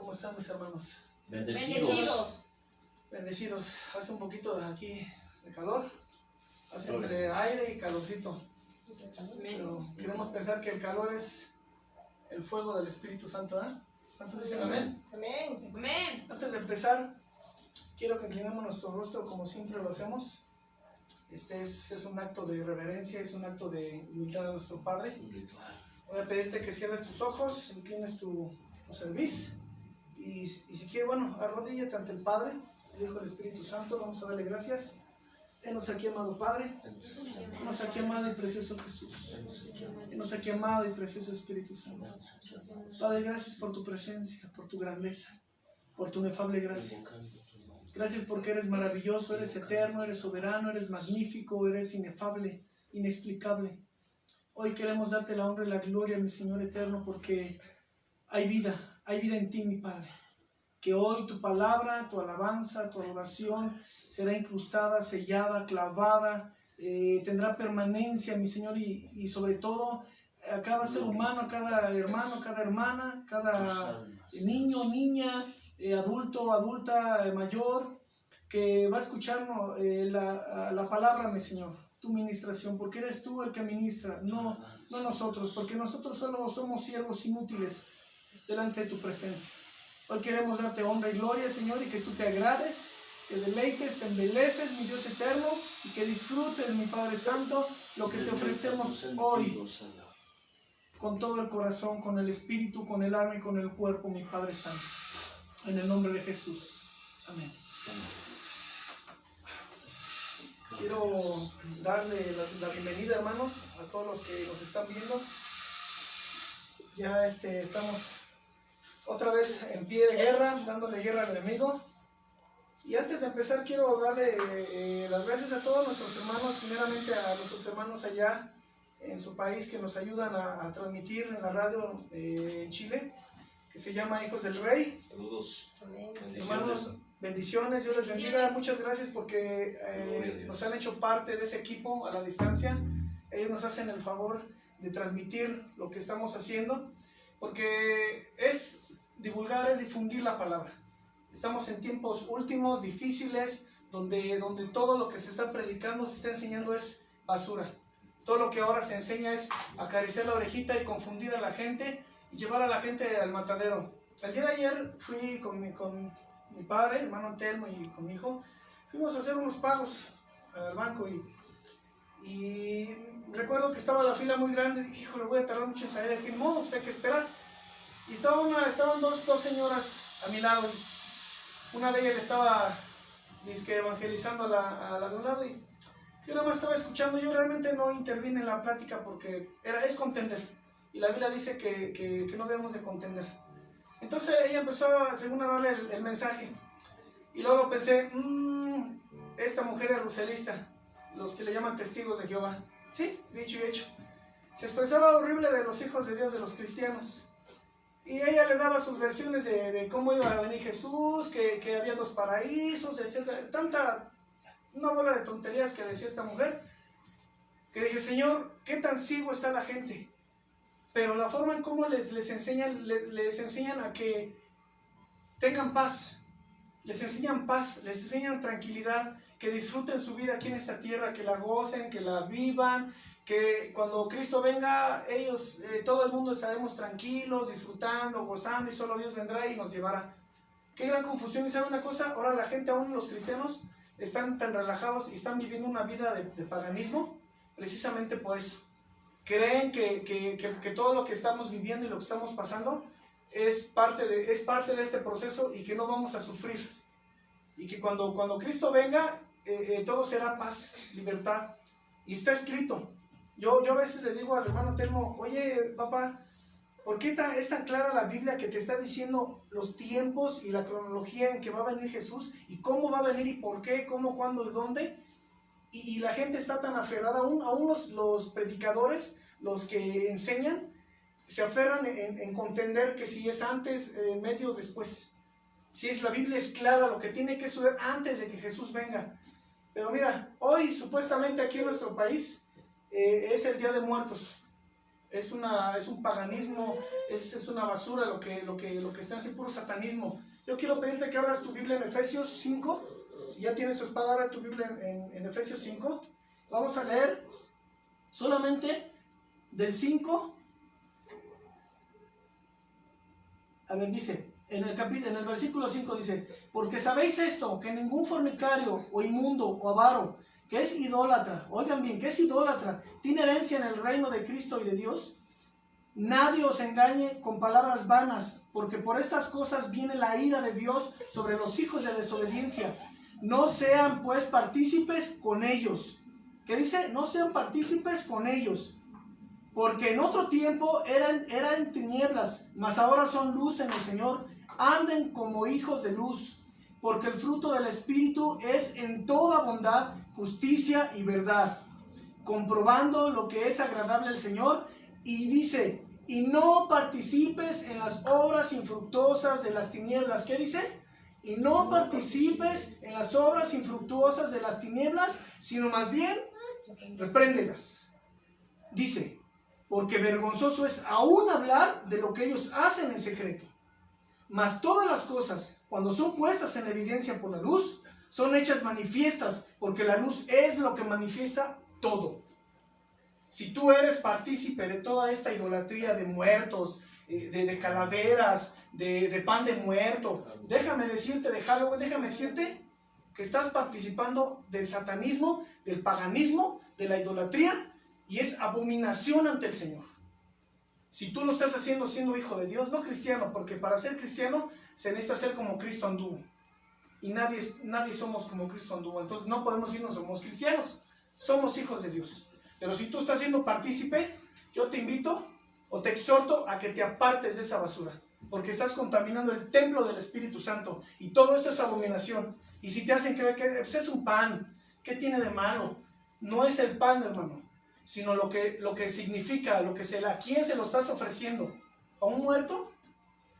¿Cómo están mis hermanos? Bendecidos. Bendecidos. Hace un poquito de aquí de calor. Hace entre aire y calorcito. Pero queremos pensar que el calor es el fuego del Espíritu Santo, ¿eh? ¿Cuántos dicen amén? Amén. Amén. Antes de empezar, quiero que inclinemos nuestro rostro como siempre lo hacemos. Este es un acto de reverencia, es un acto de humildad a nuestro Padre. Voy a pedirte que cierres tus ojos, inclines tu cerviz y si quieres, bueno, arrodíllate ante el Padre, el Hijo y el Espíritu Santo. Vamos a darle gracias. Henos aquí, amado Padre. Henos aquí, amado y precioso Jesús. Henos aquí, amado y precioso Espíritu Santo. Padre, gracias por tu presencia, por tu grandeza, por tu inefable gracia. Gracias porque eres maravilloso, eres eterno, eres soberano, eres magnífico, eres inefable, inexplicable. Hoy queremos darte la honra y la gloria, mi Señor eterno, porque hay vida en ti, mi Padre. Que hoy tu palabra, tu alabanza, tu adoración será incrustada, sellada, clavada, tendrá permanencia, mi Señor, y sobre todo a cada ser humano, a cada hermano, cada hermana, cada niño, niña, adulto, adulta, mayor, que va a escuchar la palabra, mi Señor, tu ministración, porque eres tú el que ministra, no nosotros, porque nosotros solo somos siervos inútiles delante de tu presencia. Hoy queremos darte honra y gloria, Señor, y que tú te agrades, te deleites, te embeleces, mi Dios eterno, y que disfrutes, mi Padre Santo, lo que te ofrecemos hoy, con todo el corazón, con el espíritu, con el alma y con el cuerpo, mi Padre Santo. En el nombre de Jesús. Amén. Quiero darle la bienvenida, hermanos, a todos los que nos están viendo. Ya estamos otra vez en pie de guerra, dándole guerra al enemigo. Y antes de empezar quiero darle las gracias a todos nuestros hermanos, primeramente a nuestros hermanos allá en su país que nos ayudan a transmitir en la radio en Chile, que se llama Hijos del Rey. Saludos. Hermanos, bendiciones, Dios les bendiga. Muchas gracias porque nos han hecho parte de ese equipo a la distancia. Ellos nos hacen el favor de transmitir lo que estamos haciendo, porque es divulgar, es difundir la palabra. Estamos en tiempos últimos, difíciles, donde todo lo que se está predicando, se está enseñando es basura. Todo lo que ahora se enseña es acariciar la orejita y confundir a la gente y llevar a la gente al matadero. El día de ayer fui con mi padre, hermano Antelmo, y con mi hijo. Fuimos a hacer unos pagos al banco y recuerdo que estaba la fila muy grande. Dije, híjole, voy a tardar mucho en salir aquí. No, pues hay que esperar. Y estaban dos señoras a mi lado. Una de ellas le estaba evangelizando a la de un lado y yo nada más estaba escuchando. Yo realmente no intervine en la plática porque es contender. Y la Biblia dice que no debemos de contender. Entonces ella empezó según a darle el mensaje. Y luego pensé, esta mujer es ruselista, los que le llaman testigos de Jehová. Sí, dicho y hecho. Se expresaba horrible de los hijos de Dios, de los cristianos. Y ella le daba sus versiones de cómo iba a venir Jesús, que había dos paraísos, etc. Una bola de tonterías que decía esta mujer, que dije, Señor, ¿qué tan ciego está la gente? Pero la forma en cómo les enseñan a que tengan paz, les enseñan tranquilidad, que disfruten su vida aquí en esta tierra, que la gocen, que la vivan, que cuando Cristo venga, ellos, todo el mundo estaremos tranquilos, disfrutando, gozando, y solo Dios vendrá y nos llevará. Qué gran confusión. ¿Y sabe una cosa? Ahora la gente, aún los cristianos, están tan relajados y están viviendo una vida de paganismo, precisamente por eso. Creen que todo lo que estamos viviendo y lo que estamos pasando es parte de este proceso y que no vamos a sufrir. Y que cuando Cristo venga, todo será paz, libertad. Y está escrito. Yo a veces le digo al hermano Telmo, oye papá, ¿por qué es tan clara la Biblia que te está diciendo los tiempos y la cronología en que va a venir Jesús? Y cómo va a venir y por qué, cómo, cuándo y dónde. Y la gente está tan aferrada, aún los predicadores, los que enseñan, se aferran en contender que si es antes, medio o después. Si es la Biblia es clara, lo que tiene que suceder antes de que Jesús venga. Pero mira, hoy supuestamente aquí en nuestro país es el Día de Muertos. es un paganismo, es una basura lo que está en ese puro satanismo. Yo quiero pedirte que abras tu Biblia en Efesios 5, si ya tienes tu espada, abre tu Biblia en Efesios 5, vamos a leer solamente del 5, a ver, dice, en el versículo 5 dice, porque sabéis esto, que ningún fornicario o inmundo o avaro, que es idólatra, oigan bien, que es idólatra, tiene herencia en el reino de Cristo y de Dios. Nadie os engañe con palabras vanas, porque por estas cosas viene la ira de Dios sobre los hijos de desobediencia. No sean pues partícipes con ellos. ¿Qué dice? No sean partícipes con ellos. Porque en otro tiempo eran tinieblas, mas ahora son luz en el Señor. Anden como hijos de luz, porque el fruto del Espíritu es en toda bondad, justicia y verdad, comprobando lo que es agradable al Señor. Y dice, y no participes en las obras infructuosas de las tinieblas. ¿Qué dice? Y no participes en las obras infructuosas de las tinieblas, sino más bien repréndelas. Dice, porque vergonzoso es aún hablar de lo que ellos hacen en secreto. Mas todas las cosas, cuando son puestas en evidencia por la luz, son hechas manifiestas, porque la luz es lo que manifiesta todo. Si tú eres partícipe de toda esta idolatría de muertos, de calaveras, de pan de muerto, déjame decirte de Halloween, déjame decirte que estás participando del satanismo, del paganismo, de la idolatría, y es abominación ante el Señor. Si tú lo estás haciendo siendo hijo de Dios, no cristiano, porque para ser cristiano se necesita ser como Cristo anduvo. Y nadie somos como Cristo anduvo. Entonces no podemos decirnos somos cristianos, somos hijos de Dios. Pero si tú estás siendo partícipe, yo te invito o te exhorto a que te apartes de esa basura, porque estás contaminando el templo del Espíritu Santo, y todo esto es abominación. Y si te hacen creer que pues, es un pan, ¿qué tiene de malo? No es el pan, hermano, sino lo que significa, ¿a quién se lo estás ofreciendo? ¿A un muerto?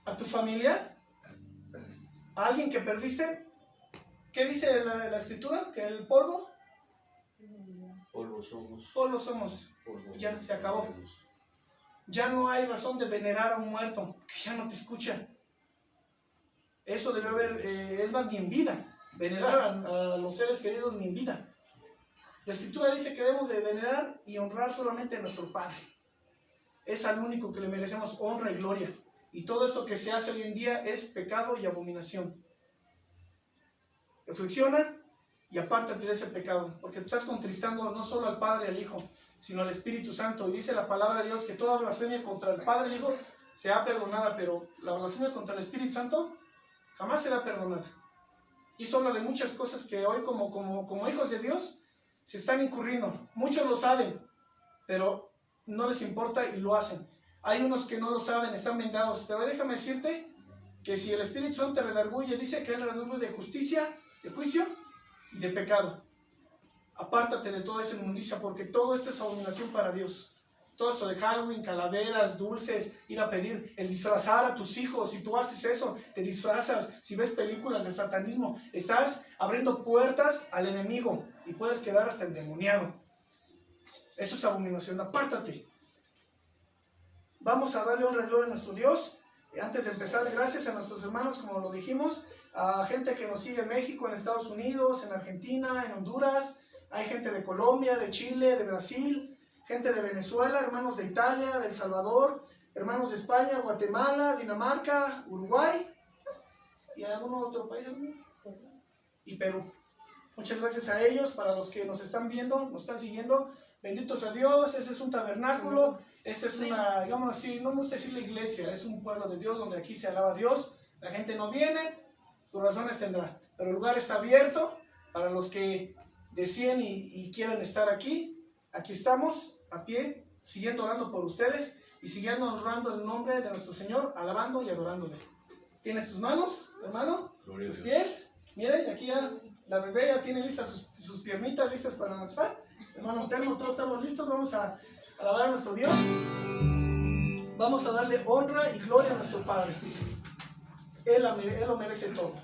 ¿A tu familia? ¿A alguien que perdiste? ¿Qué dice la Escritura? ¿Que el polvo? Polvo somos. Polvo somos. Polvo. Ya, se acabó. Ya no hay razón de venerar a un muerto, que ya no te escucha. Eso debe haber, es más, ni en vida. Venerar a los seres queridos ni en vida. La Escritura dice que debemos de venerar y honrar solamente a nuestro Padre. Es al único que le merecemos honra y gloria. Y todo esto que se hace hoy en día es pecado y abominación. Reflexiona y apártate de ese pecado, porque te estás contristando no solo al Padre y al Hijo, sino al Espíritu Santo. Y dice la palabra de Dios que toda blasfemia contra el Padre y el Hijo sea perdonada, pero la blasfemia contra el Espíritu Santo jamás será perdonada. Y eso habla de muchas cosas que hoy como hijos de Dios se están incurriendo. Muchos lo saben, pero no les importa y lo hacen. Hay unos que no lo saben, están vengados. Pero déjame decirte que si el Espíritu Santo te redarguye, dice que Él redarguye de justicia, de juicio y de pecado. Apártate de toda esa inmundicia, porque todo esto es abominación para Dios. Todo eso de Halloween, calaveras, dulces, ir a pedir, el disfrazar a tus hijos. Si tú haces eso, te disfrazas. Si ves películas de satanismo, estás abriendo puertas al enemigo y puedes quedar hasta endemoniado. Eso es abominación. Apártate. Vamos a darle honra y gloria a nuestro Dios. Antes de empezar, gracias a nuestros hermanos, como lo dijimos, a gente que nos sigue en México, en Estados Unidos, en Argentina, en Honduras. Hay gente de Colombia, de Chile, de Brasil, gente de Venezuela, hermanos de Italia, de El Salvador, hermanos de España, Guatemala, Dinamarca, Uruguay y algún otro país, y Perú. Muchas gracias a ellos, para los que nos están viendo, nos están siguiendo. Benditos a Dios. Ese es un tabernáculo, esta es una, digamos así, no me gusta decir la iglesia, es un pueblo de Dios donde aquí se alaba a Dios. La gente no viene, sus razones tendrá, pero el lugar está abierto para los que deseen y quieran estar aquí. Aquí estamos, a pie, siguiendo orando por ustedes y siguiendo honrando el nombre de nuestro Señor, alabando y adorándole. ¿Tienes tus manos, hermano? Tus pies. Miren, aquí ya la bebé ya tiene listas sus piernitas listas para lanzar. Hermano Telmo, todos estamos listos. Vamos a alabar a nuestro Dios. Vamos a darle honra y gloria a nuestro Padre. Él lo merece todo.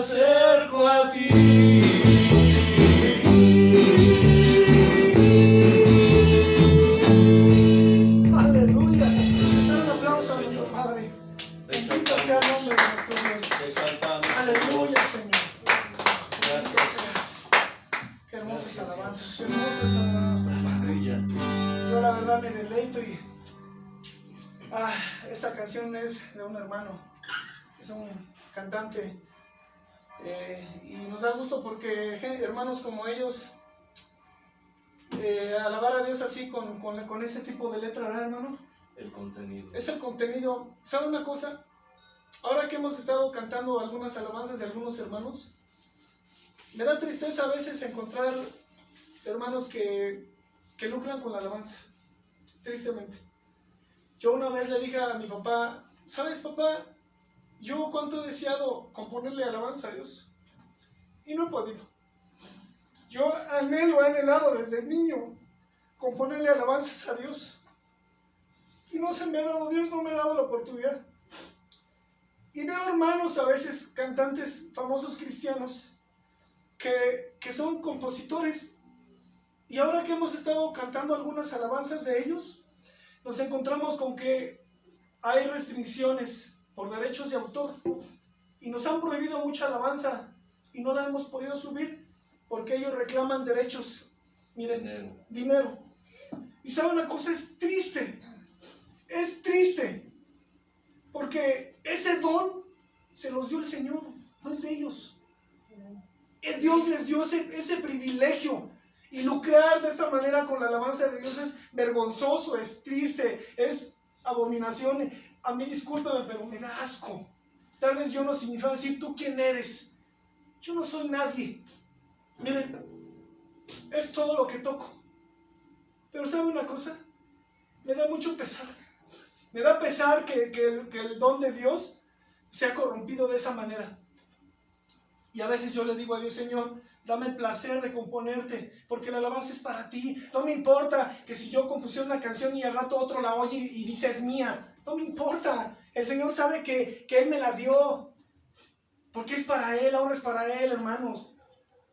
acerco a ti. Aleluya. Dar un aplauso a nuestro Padre. Bendito sea el nombre de nuestro Dios. Te exaltamos. Aleluya, Señor. Gracias. Qué hermosas Gracias, alabanzas. Dios. Qué hermoso es adorar a nuestro Padre. Aleluya. Yo la verdad me deleito y esta canción es de un hermano, es un cantante y nos da gusto porque hermanos como ellos alabar a Dios así con ese tipo de letra, ¿verdad, hermano? El contenido. Es el contenido. ¿Sabe una cosa? Ahora que hemos estado cantando algunas alabanzas de algunos hermanos, me da tristeza a veces encontrar hermanos que lucran con la alabanza, tristemente. Yo una vez le dije a mi papá, ¿sabes, papá? Yo cuánto he deseado componerle alabanza a Dios y no he podido. Yo he anhelado desde niño componerle alabanzas a Dios y no se me ha dado, Dios no me ha dado la oportunidad. Y veo hermanos a veces, cantantes famosos cristianos, que son compositores. Y ahora que hemos estado cantando algunas alabanzas de ellos, nos encontramos con que hay restricciones por derechos de autor y nos han prohibido mucha alabanza y no la hemos podido subir porque ellos reclaman derechos, miren, dinero. Y saben una cosa, es triste, porque ese don se los dio el Señor, no es de ellos. Dios les dio ese privilegio. Y lucrar de esta manera con la alabanza de Dios es vergonzoso, es triste, es abominación. A mí discúlpame, pero me da asco. Tal vez yo no significa decir, ¿tú quién eres? Yo no soy nadie. Miren, es todo lo que toco. Pero ¿sabe una cosa? Me da mucho pesar. Me da pesar que el don de Dios se ha corrompido de esa manera. Y a veces yo le digo a Dios, Señor, dame el placer de componerte, porque la alabanza es para ti. No me importa que si yo compusiera una canción y al rato otro la oye y dice es mía. No me importa. El Señor sabe que Él me la dio, porque es para Él, ahora es para Él, hermanos.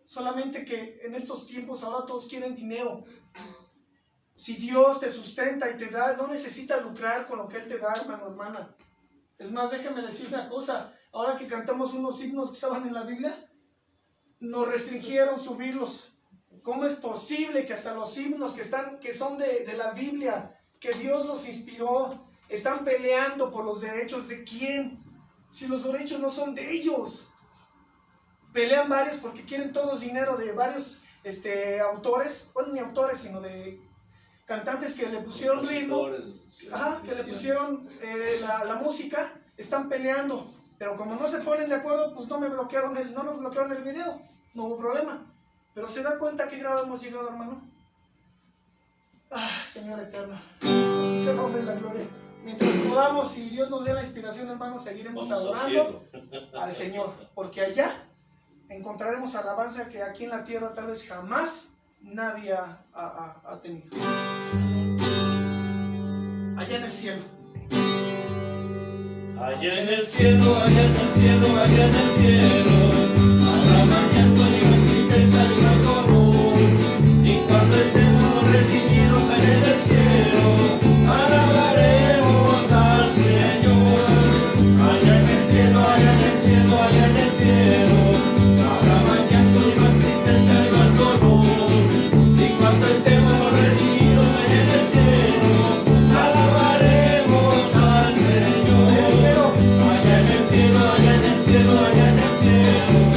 Solamente que en estos tiempos ahora todos quieren dinero. Si Dios te sustenta y te da, no necesitas lucrar con lo que Él te da, hermano, hermana. Es más, déjeme decir una cosa. Ahora que cantamos unos himnos que estaban en la Biblia, nos restringieron subirlos. ¿Cómo es posible que hasta los himnos que son de la Biblia, que Dios los inspiró, están peleando por los derechos de quién? Si los derechos no son de ellos. Pelean varios porque quieren todos dinero de varios autores, bueno, ni autores, sino de cantantes que le pusieron ritmo, que le pusieron la música, están peleando. Pero como no se ponen de acuerdo, pues no nos bloquearon el video, no hubo problema. Pero ¿se da cuenta a qué grado hemos llegado, hermano? Señor eterno, sea el nombre y la gloria. Mientras podamos y Dios nos dé la inspiración, hermano, seguiremos adorando al Señor. Porque allá encontraremos alabanza que aquí en la tierra tal vez jamás nadie ha tenido. Allá en el cielo. Allá en el cielo, allá en el cielo, allá en el cielo, habrá llanto y más tristeza y más dolor. Y cuando estemos redimidos allá en el cielo, alabaremos al Señor. Allá en el cielo, allá en el cielo, allá en el cielo, habrá llanto y más tristeza y más dolor. Y cuando estemos redimidos allá en el cielo, alabaremos al Señor. Allá en el cielo, allá en el cielo, allá en el cielo.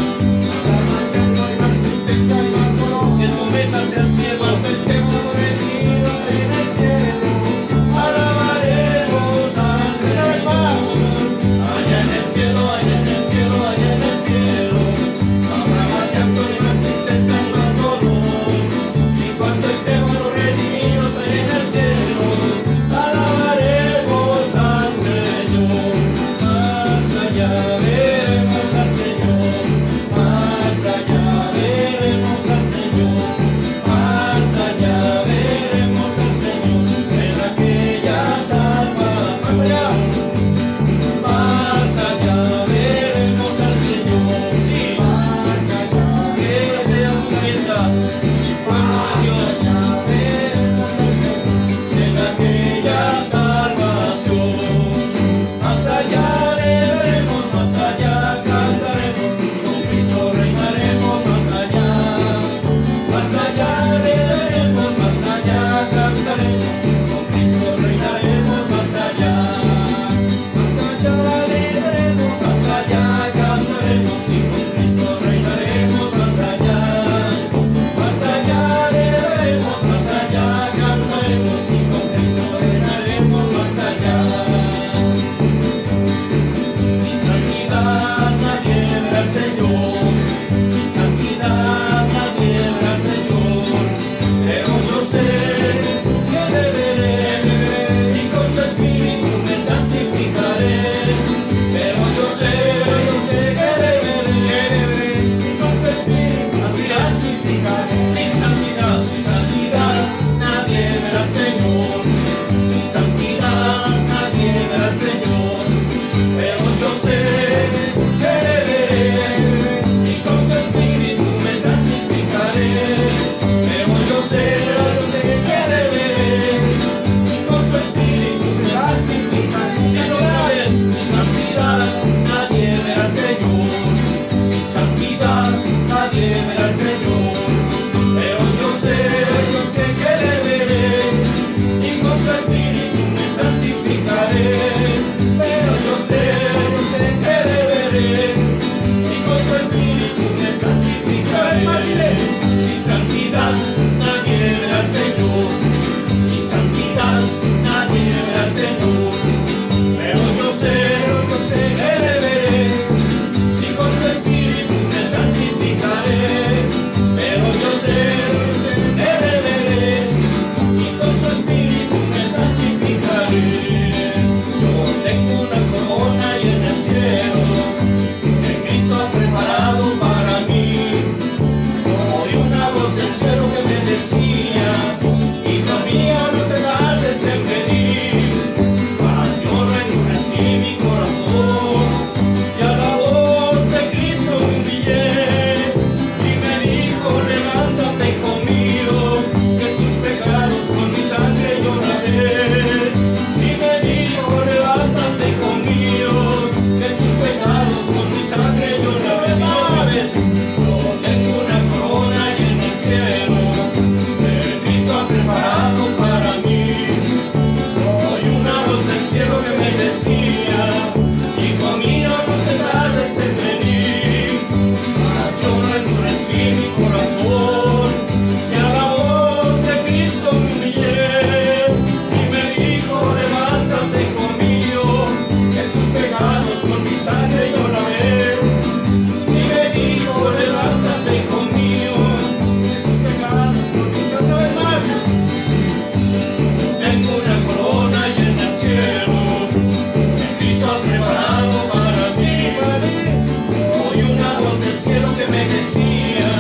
decía,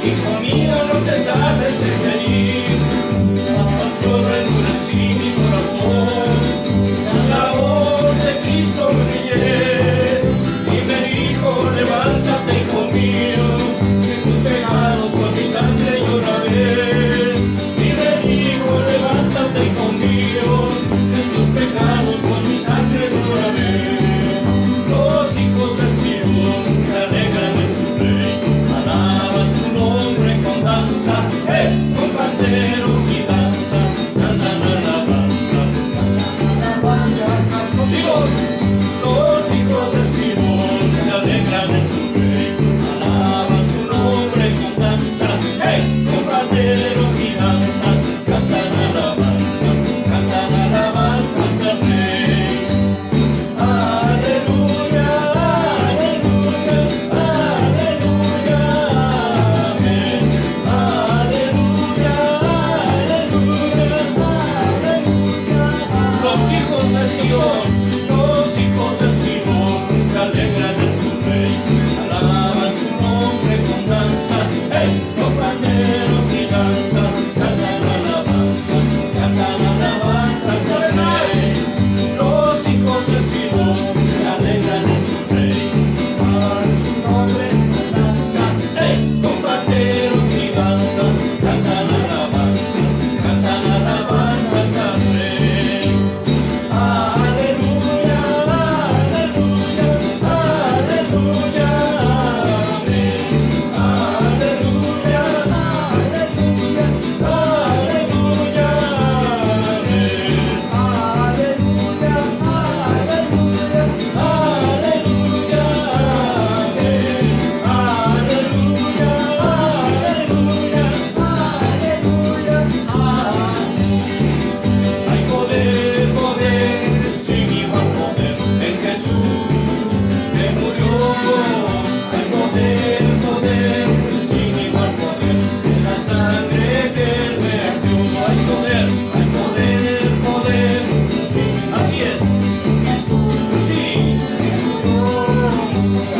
hijo mío, no te tardes en venir. Yo endurecí mi corazón, la voz de Cristo brillé, y me dijo, levántate, hijo mío, que tus pecados con mi sangre yo lavé. Y me dijo, levántate, hijo mío, que tus pecados con mi sangre yo lavé. Los hijos de Sion se alegran en su rey, alaban su nombre con danza, con panderos y danzas, cantan alabanzas, los hijos de Sion se alegran en su rey, alaban su nombre con danzas, con panderos y danzas, cantan alabanzas al rey. Aleluya, aleluya, aleluya, amén. Aleluya, aleluya, aleluya. Los hijos de Sion se alegran en su rey, alaban su nombre con danzas, con panderos y danzas, cantan alabanzas al rey. Los hijos de Sion se alegran en su rey, alaban su nombre con danzas, con panderos y danzas, cantan alabanzas al rey. Aleluya, aleluya, aleluya, amén. Aleluya, aleluya, aleluya, amén. Aleluya, aleluya, aleluya, amén. Aleluya, aleluya, aleluya, amén. Hay poder, sin igual poder en Jesús que murió. Hay poder, sin igual poder en la sangre que Él vertió. Hay poder, sí, así es. Sí,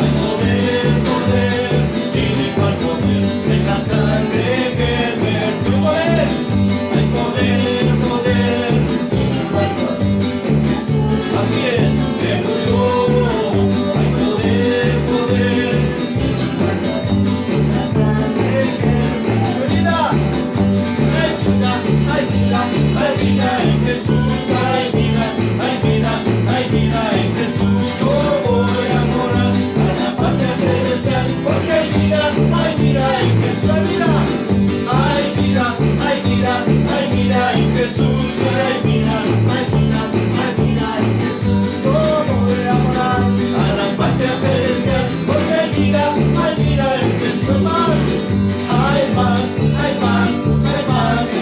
hay poder, sin igual poder en la sangre que Él vertió. Hay poder, sin igual poder. Así es, que murió. Hay poder, sin igual poder en la sangre que Él vertió. Hay vida en Jesús, hay vida en Jesús. Yo voy a morar a la patria celestial, porque hay vida en Jesús. Hay vida en Jesús, hay vida en Jesús. Yo voy a morar a la patria celestial, porque hay vida en Jesús. Hay más en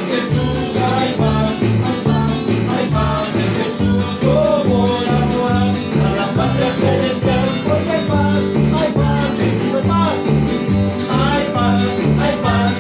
Jesús, hay más en Jesús. Yo voy a morar a la patria celestial, porque hay más en Jesús. Hay más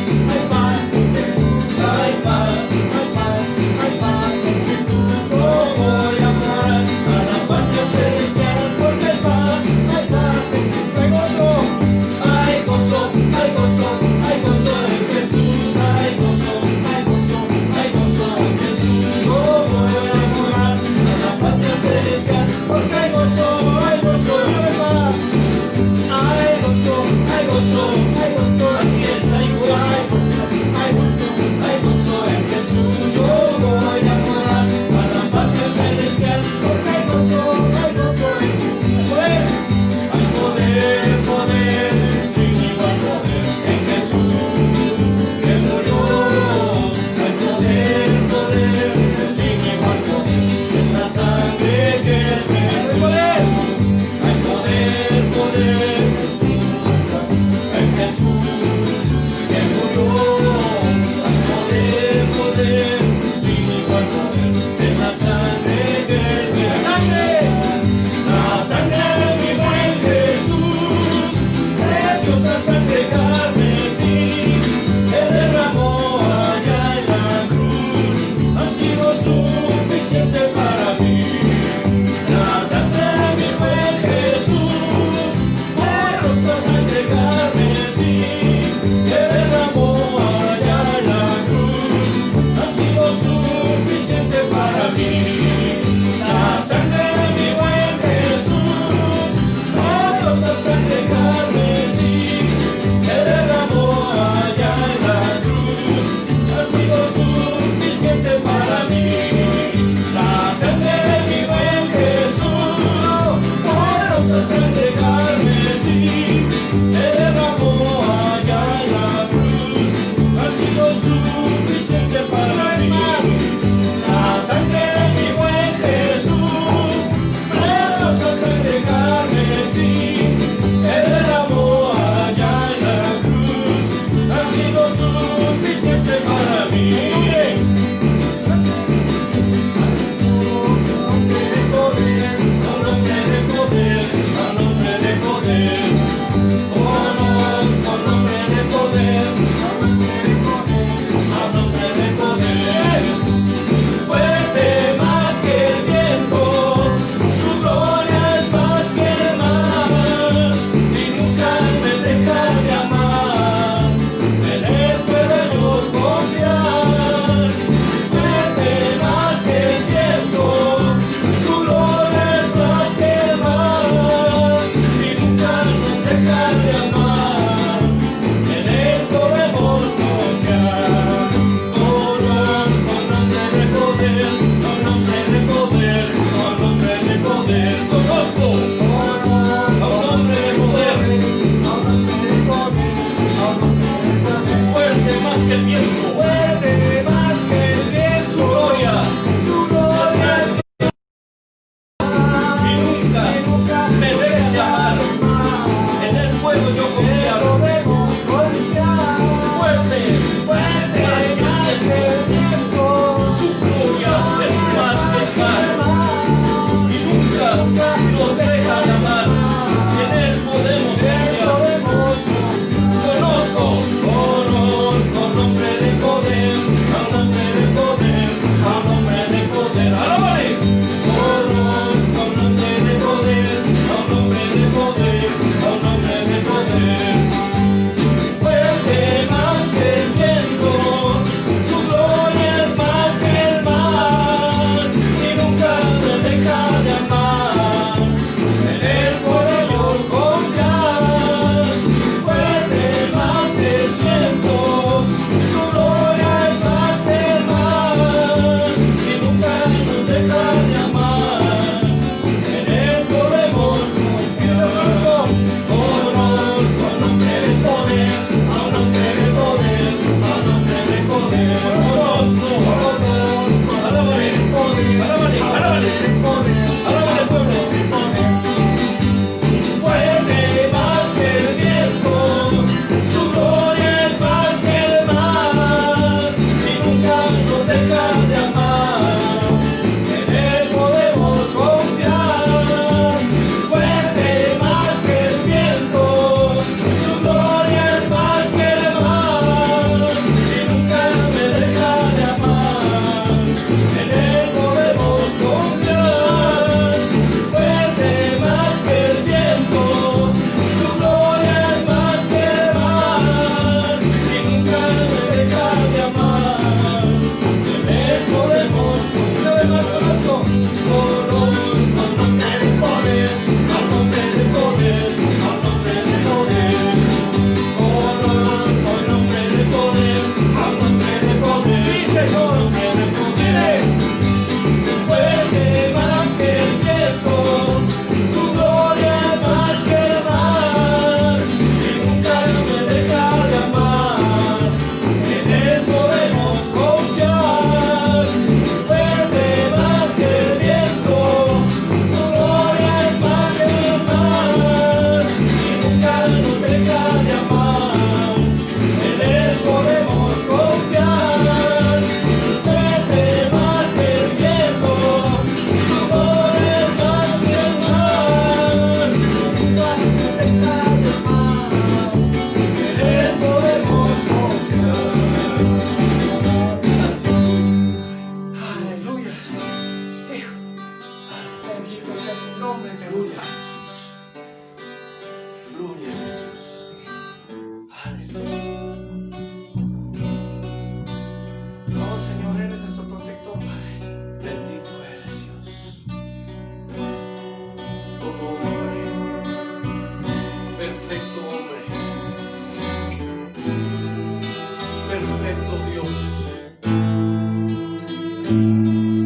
perfecto Dios,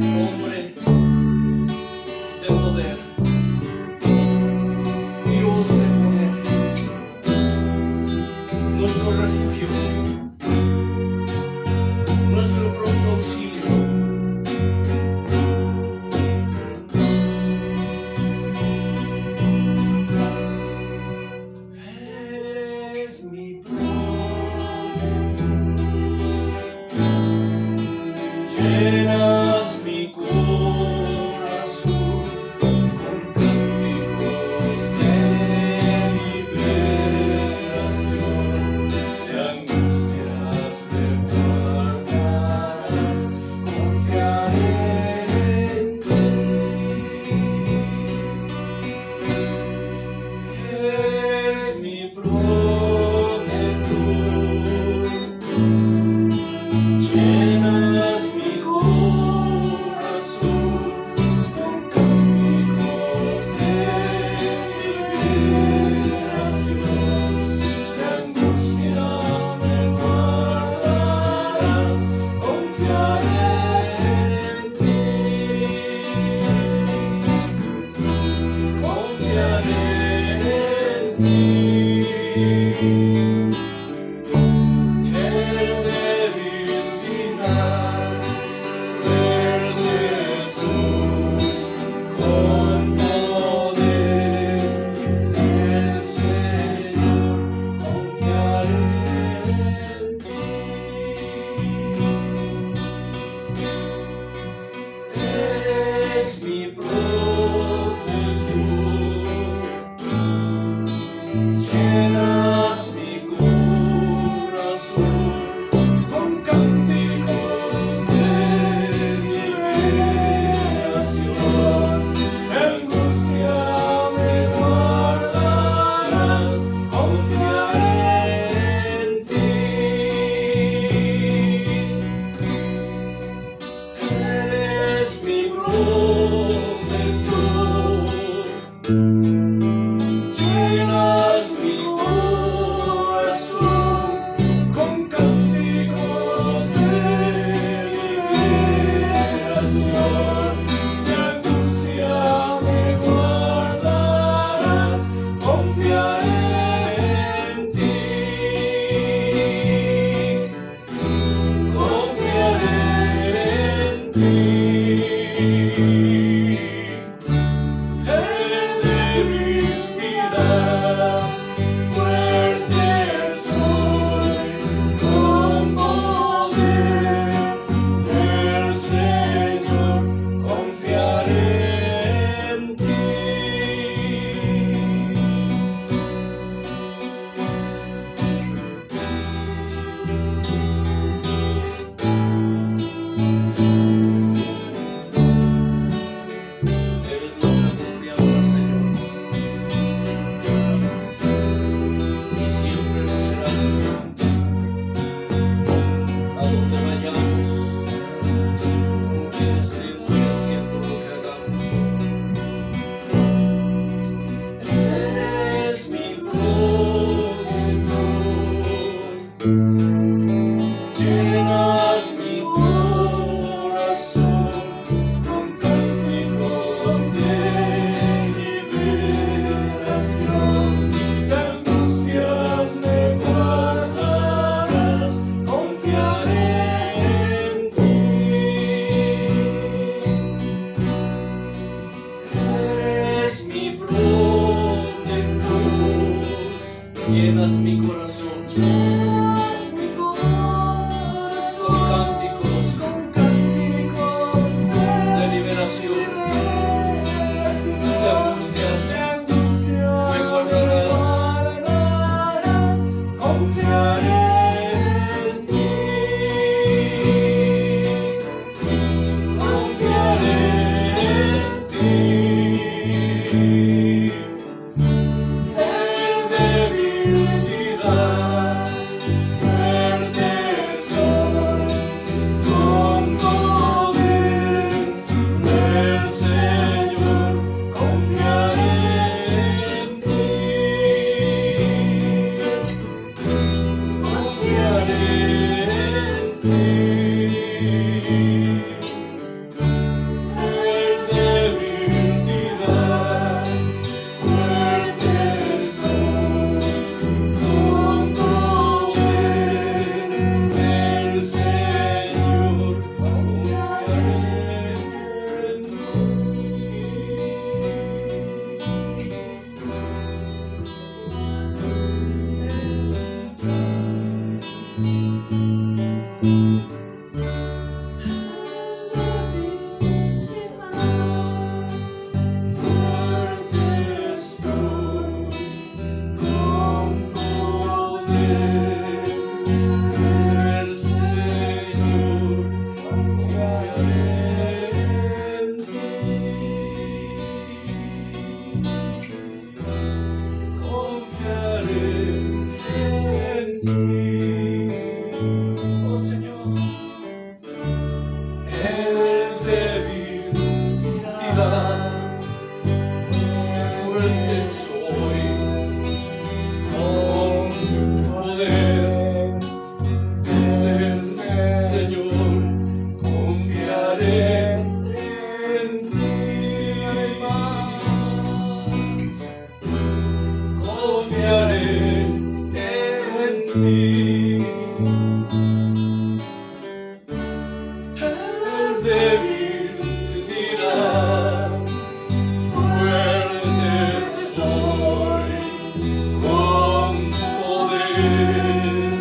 hombre de poder, Dios de poder, nuestro refugio, nuestro pronto auxilio. Eres mi llenas mi corazón con cánticos de liberación, de angustias me guardarás, confiaré en ti. Eres mi protector, llenas mi corazón con cánticos de liberación, de angustias me guardarás, confiaré en ti, confiaré en ti. El débil final, fuerte soy, con poder del Señor, confiaré en ti. Eres mi protector, llenas mi corazón con cánticos de liberación, de angustia me guardarás, confiaré en ti. Eres mi protector, llenas mi corazón con cánticos de liberación, de angustias me guardarás, confiaré en ti, confiaré en ti. El debilidad, fuerte soy, con poder del Señor, confiaré en ti. Eres nuestra confianza, Señor, y siempre lo serás. A donde vayamos, con quien estemos haciendo lo que hagamos. Eres mi protector, llenas mi corazón con cánticos de liberación, de angustias me guardarás, confiaré en ti. Eres mi protector, llenas mi corazón, llenas mi corazón con cánticos de liberación, de angustias me guardarás, confiaré en ti, confiaré en ti. El debilidad, fuerte soy, con poder del Señor, confiaré en ti, confiaré ti. El débil dirá, fuerte soy, con poder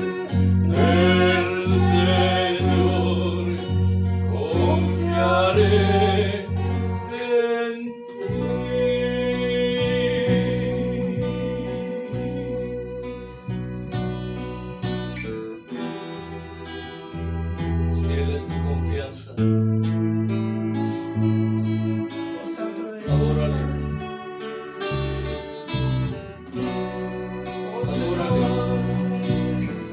del Señor confiaré en ti. Si Él es mi confianza, Oh, Santo de Dios. adórale. Oh, Señor Jesús.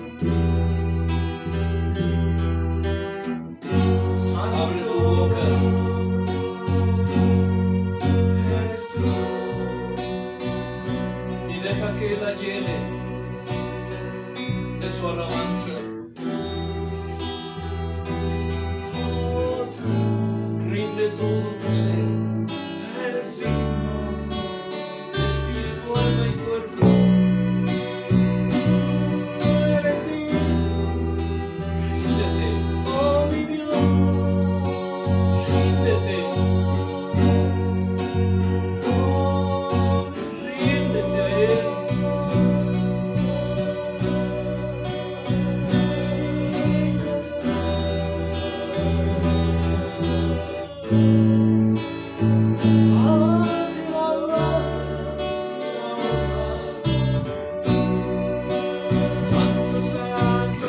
Abre tu boca Eres tú. y deja que la llene de su alabanza. Oh, tú Rinde todo tu ser, eres digno. espíritu, alma y cuerpo. Tú eres digno. Ríndete, Oh, mi Dios. ríndete, Oh, mi ríndete a Él. Santo, Santo,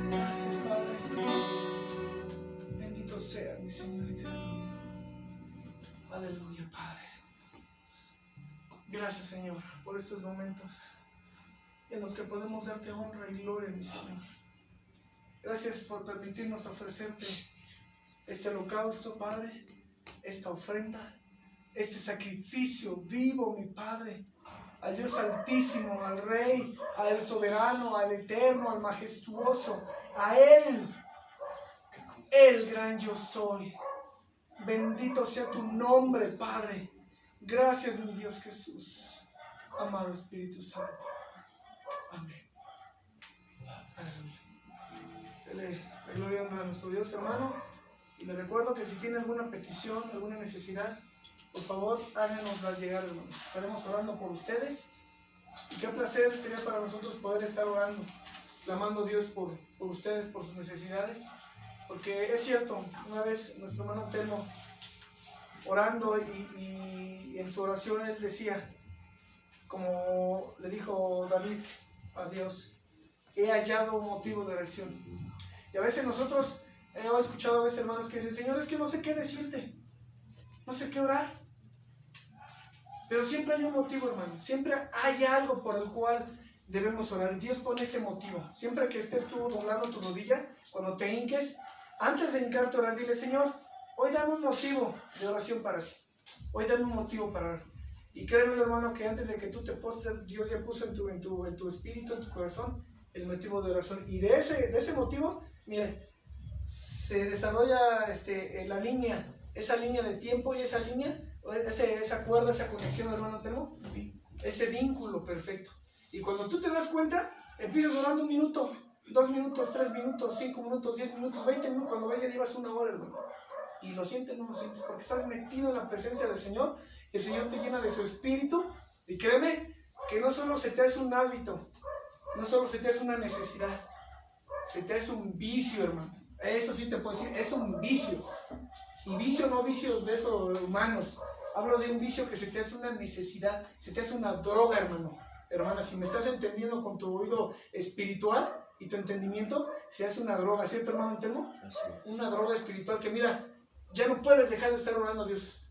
Gracias, Padre. Bendito sea mi Señor eterno. Aleluya, Padre. Gracias, Señor, por estos momentos en los que podemos darte honra y gloria, mi Señor. Gracias por permitirnos ofrecerte este holocausto, Padre, esta ofrenda, este sacrificio vivo, mi Padre, al Dios Altísimo, al Rey, al Soberano, al Eterno, al Majestuoso, a Él, el gran yo soy. Bendito sea tu nombre, Padre. Gracias, mi Dios Jesús. Amado Espíritu Santo. Amén. Aleluya. Dele la gloria y honra a nuestro Dios, hermano. Y le recuerdo que si tiene alguna petición, alguna necesidad, por favor, háganosla llegar, hermanos. Estaremos orando por ustedes. Y qué placer sería para nosotros poder estar orando, clamando a Dios por ustedes, por sus necesidades. Porque es cierto, una vez nuestro hermano Telmo, orando y en su oración él decía, como le dijo David a Dios, he hallado un motivo de oración. Y a veces nosotros, he escuchado a veces hermanos que dicen, Señor, es que no sé qué decirte, no sé qué orar. Pero siempre hay un motivo, hermano, siempre hay algo por el cual debemos orar. Dios pone ese motivo. Siempre que estés tú doblando tu rodilla, cuando te hinques, antes de hincarte a orar, dile, Señor, hoy dame un motivo de oración para ti. Hoy dame un motivo para orar. Y créeme, hermano, que antes de que tú te postres, Dios ya puso en tu espíritu, en tu corazón, el motivo de oración. Y de ese motivo, mire, se desarrolla la línea, esa línea de tiempo y esa línea, esa cuerda, esa conexión, hermano Telmo, ese vínculo perfecto. Y cuando tú te das cuenta, empiezas orando 1 minuto, 2 minutos, 3 minutos, 5 minutos, 10 minutos, 20 minutos, cuando ves ya llevas 1 hora, hermano. Y lo sientes, no lo sientes, porque estás metido en la presencia del Señor, y el Señor te llena de su espíritu, y créeme que no solo se te hace un hábito, no solo se te hace una necesidad, se te hace un vicio, hermano. Eso sí te puedo decir, es un vicio. Y vicio no vicios de esos humanos. Hablo de un vicio que se te hace una necesidad, se te hace una droga, hermano. Hermana, si me estás entendiendo con tu oído espiritual, y tu entendimiento se hace una droga, ¿cierto, hermano Antelmo? Así es. Una droga espiritual que, mira, ya no puedes dejar de estar orando a Dios.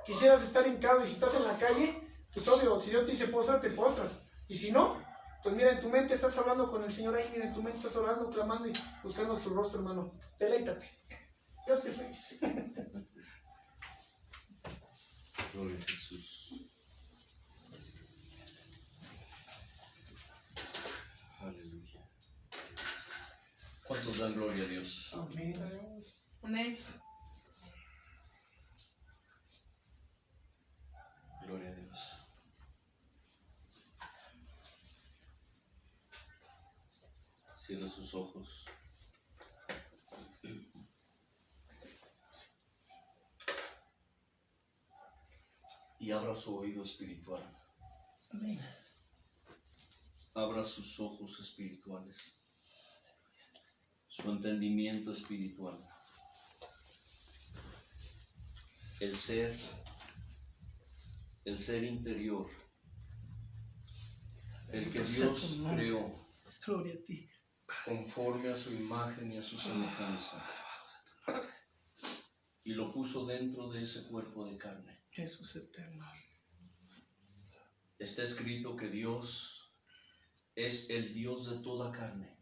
Quisieras estar hincado y si estás en la calle, pues obvio, si Dios te dice postra, te postras. Y si no, pues mira, en tu mente estás hablando con el Señor ahí, mira, en tu mente estás orando, clamando y buscando su rostro, hermano. Deleítate. Yo estoy feliz. Gloria a Jesús. Aleluya. ¿Cuántos dan gloria a Dios? Amén. Amén. Gloria a Dios. Cierra sus ojos. Y abra su oído espiritual. Amén. Abra sus ojos espirituales. Su entendimiento espiritual. El ser interior. El que Dios creó Gloria a ti. conforme a su imagen y a su semejanza. Y lo puso dentro de ese cuerpo de carne. Jesús eterno. Está escrito que Dios es el Dios de toda carne.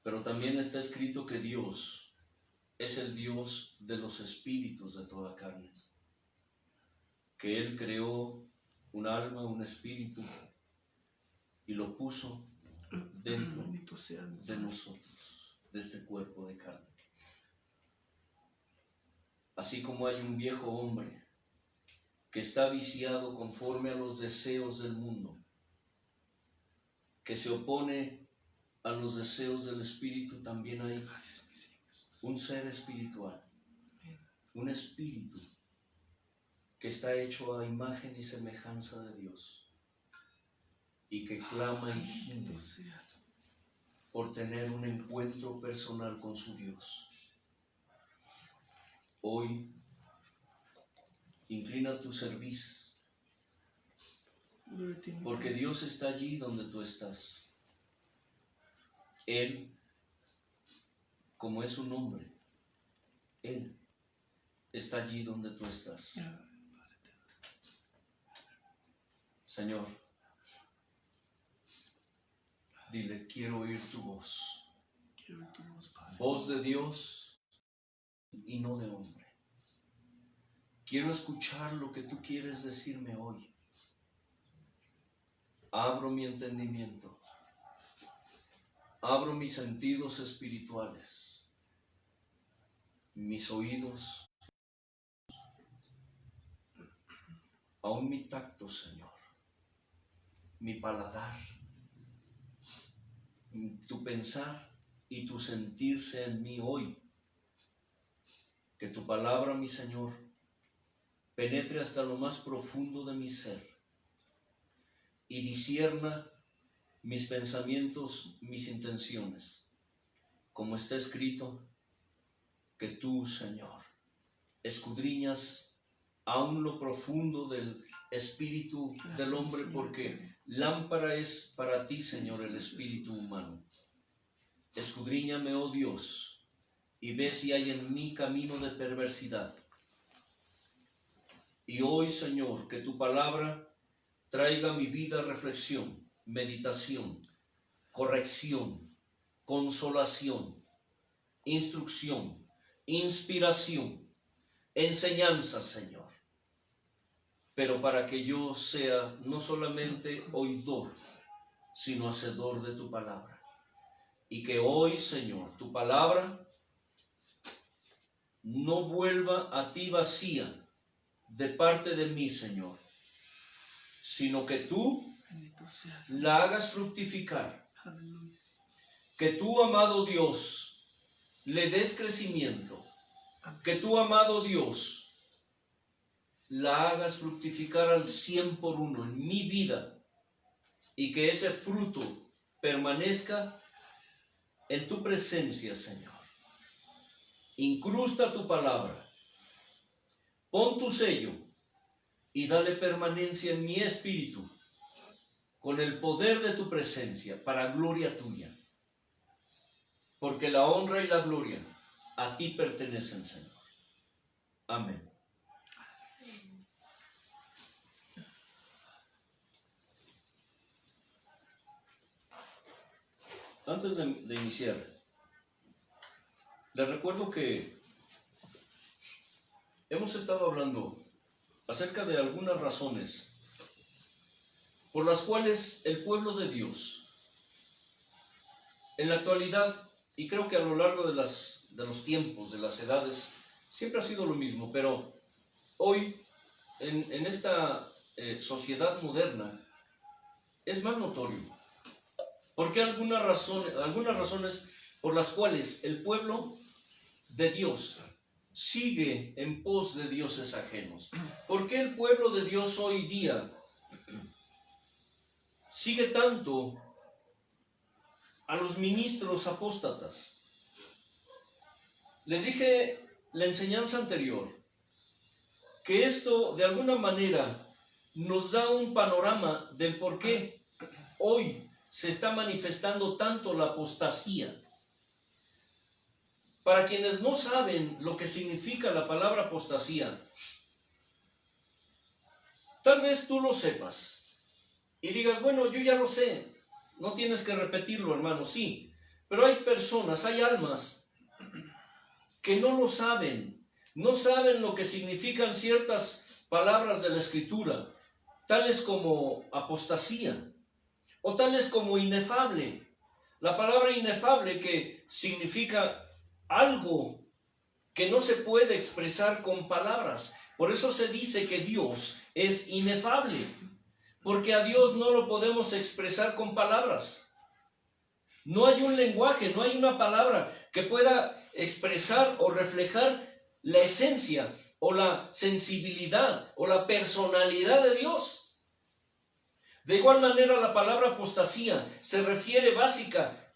Pero también está escrito que Dios es el Dios de los espíritus de toda carne. Que Él creó un alma, un espíritu, y lo puso dentro de nosotros, de este cuerpo de carne. Así como hay un viejo hombre que está viciado conforme a los deseos del mundo, que se opone a los deseos del espíritu, también hay un ser espiritual, un espíritu que está hecho a imagen y semejanza de Dios y que clama y gime por tener un encuentro personal con su Dios. Hoy, inclina tu cerviz, porque Dios está allí donde tú estás. Él, como es su nombre, Él está allí donde tú estás. Señor, dile, quiero oír tu voz. Voz de Dios y no de hombre. Quiero escuchar lo que tú quieres decirme hoy. Abro mi entendimiento. Abro mis sentidos espirituales. Mis oídos. Aún mi tacto, Señor. Mi paladar. Tu pensar y tu sentirse en mí hoy. Que tu palabra, mi Señor, penetre hasta lo más profundo de mi ser y discierna mis pensamientos, mis intenciones. Como está escrito, que tú, Señor, escudriñas aún lo profundo del espíritu del hombre, porque lámpara es para ti, Señor, el espíritu humano. Escudriñame, oh Dios, y ve si hay en mí camino de perversidad. Y hoy, Señor, que tu palabra traiga a mi vida reflexión, meditación, corrección, consolación, instrucción, inspiración, enseñanza, Señor. Pero para que yo sea no solamente oidor, sino hacedor de tu palabra. Y que hoy, Señor, tu palabra no vuelva a ti vacía de parte de mí, Señor, sino que tú la hagas fructificar. Que tú, amado Dios, le des crecimiento. Que tú, amado Dios, la hagas fructificar al 100 por 1 en mi vida, y que ese fruto permanezca en tu presencia, Señor. Incrusta tu palabra, pon tu sello y dale permanencia en mi espíritu, con el poder de tu presencia, para gloria tuya. Porque la honra y la gloria a ti pertenecen, Señor. Amén. Antes de iniciar, les recuerdo que hemos estado hablando acerca de algunas razones por las cuales el pueblo de Dios, en la actualidad, y creo que a lo largo de los tiempos, de las edades, siempre ha sido lo mismo, pero hoy, en esta sociedad moderna, es más notorio. Porque algunas razones por las cuales el pueblo de Dios sigue en pos de dioses ajenos. ¿Por qué el pueblo de Dios hoy día sigue tanto a los ministros apóstatas? Les dije la enseñanza anterior que esto de alguna manera nos da un panorama del por qué hoy se está manifestando tanto la apostasía. Para quienes no saben lo que significa la palabra apostasía, tal vez tú lo sepas y digas, bueno, yo ya lo sé, no tienes que repetirlo, hermano, sí, pero hay personas, hay almas que no lo saben, no saben lo que significan ciertas palabras de la Escritura, tales como apostasía, o tales como inefable. La palabra inefable, que significa algo que no se puede expresar con palabras. Por eso se dice que Dios es inefable, porque a Dios no lo podemos expresar con palabras. No hay un lenguaje, no hay una palabra que pueda expresar o reflejar la esencia o la sensibilidad o la personalidad de Dios. De igual manera, la palabra apostasía se refiere básica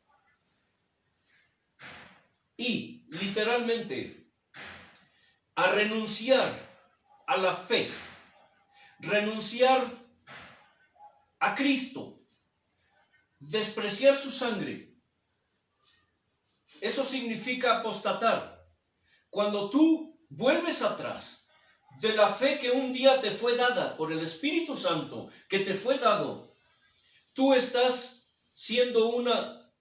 y literalmente a renunciar a la fe, renunciar a Cristo, despreciar su sangre. Eso significa apostatar. Cuando tú vuelves atrás de la fe que un día te fue dada por el Espíritu Santo, que te fue dado, tú estás siendo una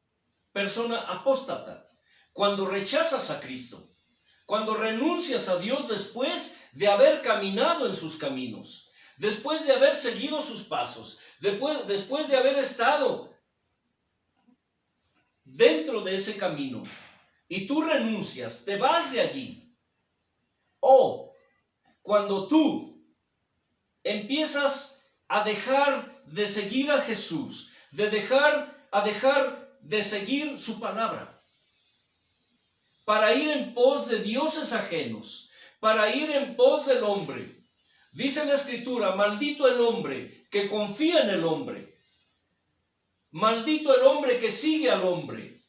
persona apóstata. Cuando rechazas a Cristo, cuando renuncias a Dios después de haber caminado en sus caminos, después de haber seguido sus pasos, después de haber estado dentro de ese camino, y tú renuncias, te vas de allí, o cuando tú empiezas a dejar de seguir a Jesús, a dejar de seguir su palabra, para ir en pos de dioses ajenos, para ir en pos del hombre. Dice la Escritura, maldito el hombre que confía en el hombre, maldito el hombre que sigue al hombre,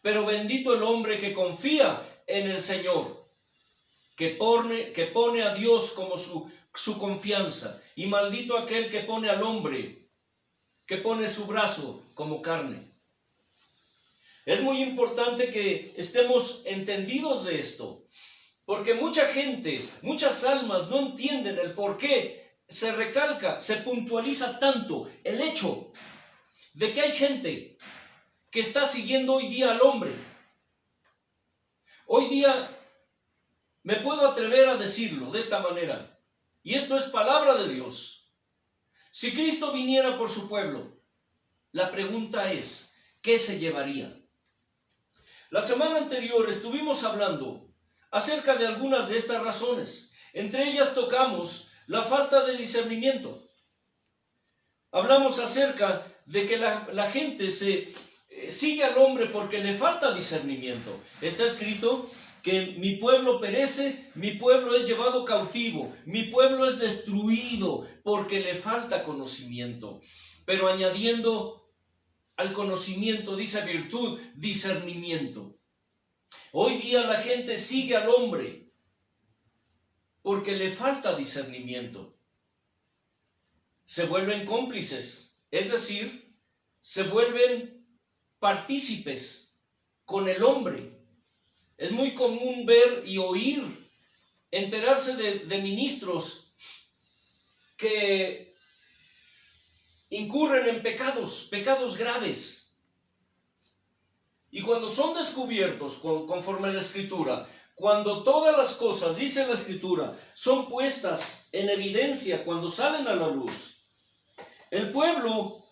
pero bendito el hombre que confía en el Señor, que pone a Dios como su confianza, y maldito aquel que pone al hombre, que pone su brazo como carne. Es muy importante que estemos entendidos de esto, porque mucha gente, muchas almas no entienden el por qué se recalca, se puntualiza tanto el hecho de que hay gente que está siguiendo hoy día al hombre. Hoy día me puedo atrever a decirlo de esta manera, y esto es palabra de Dios. Si Cristo viniera por su pueblo, la pregunta es, ¿qué se llevaría? La semana anterior estuvimos hablando acerca de algunas de estas razones. Entre ellas tocamos la falta de discernimiento. Hablamos acerca de que la gente sigue al hombre porque le falta discernimiento. Está escrito que mi pueblo perece, mi pueblo es llevado cautivo, mi pueblo es destruido porque le falta conocimiento. Pero añadiendo al conocimiento, dice virtud, discernimiento. Hoy día la gente sigue al hombre porque le falta discernimiento. Se vuelven cómplices Es decir, se vuelven partícipes con el hombre. Es muy común ver y oír, enterarse de ministros que incurren en pecados graves. Y cuando son descubiertos, conforme a la Escritura, cuando todas las cosas, dice la Escritura, son puestas en evidencia, cuando salen a la luz, el pueblo,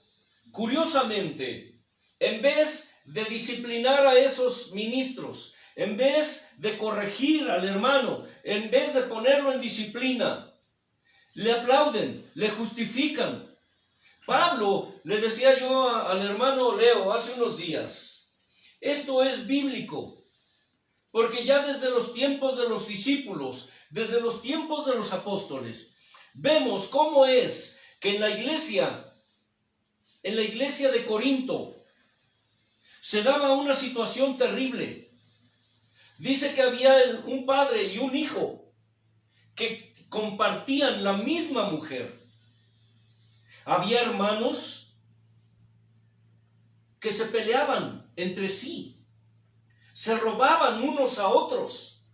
curiosamente, en vez de disciplinar a esos ministros, en vez de corregir al hermano, en vez de ponerlo en disciplina, le aplauden, le justifican. Pablo, le decía yo al hermano Leo hace unos días, esto es bíblico, porque ya desde los tiempos de los discípulos, desde los tiempos de los apóstoles, vemos cómo es que en la iglesia de Corinto, se daba una situación terrible. Dice que había un padre y un hijo que compartían la misma mujer. Había hermanos que se peleaban entre sí, se robaban unos a otros.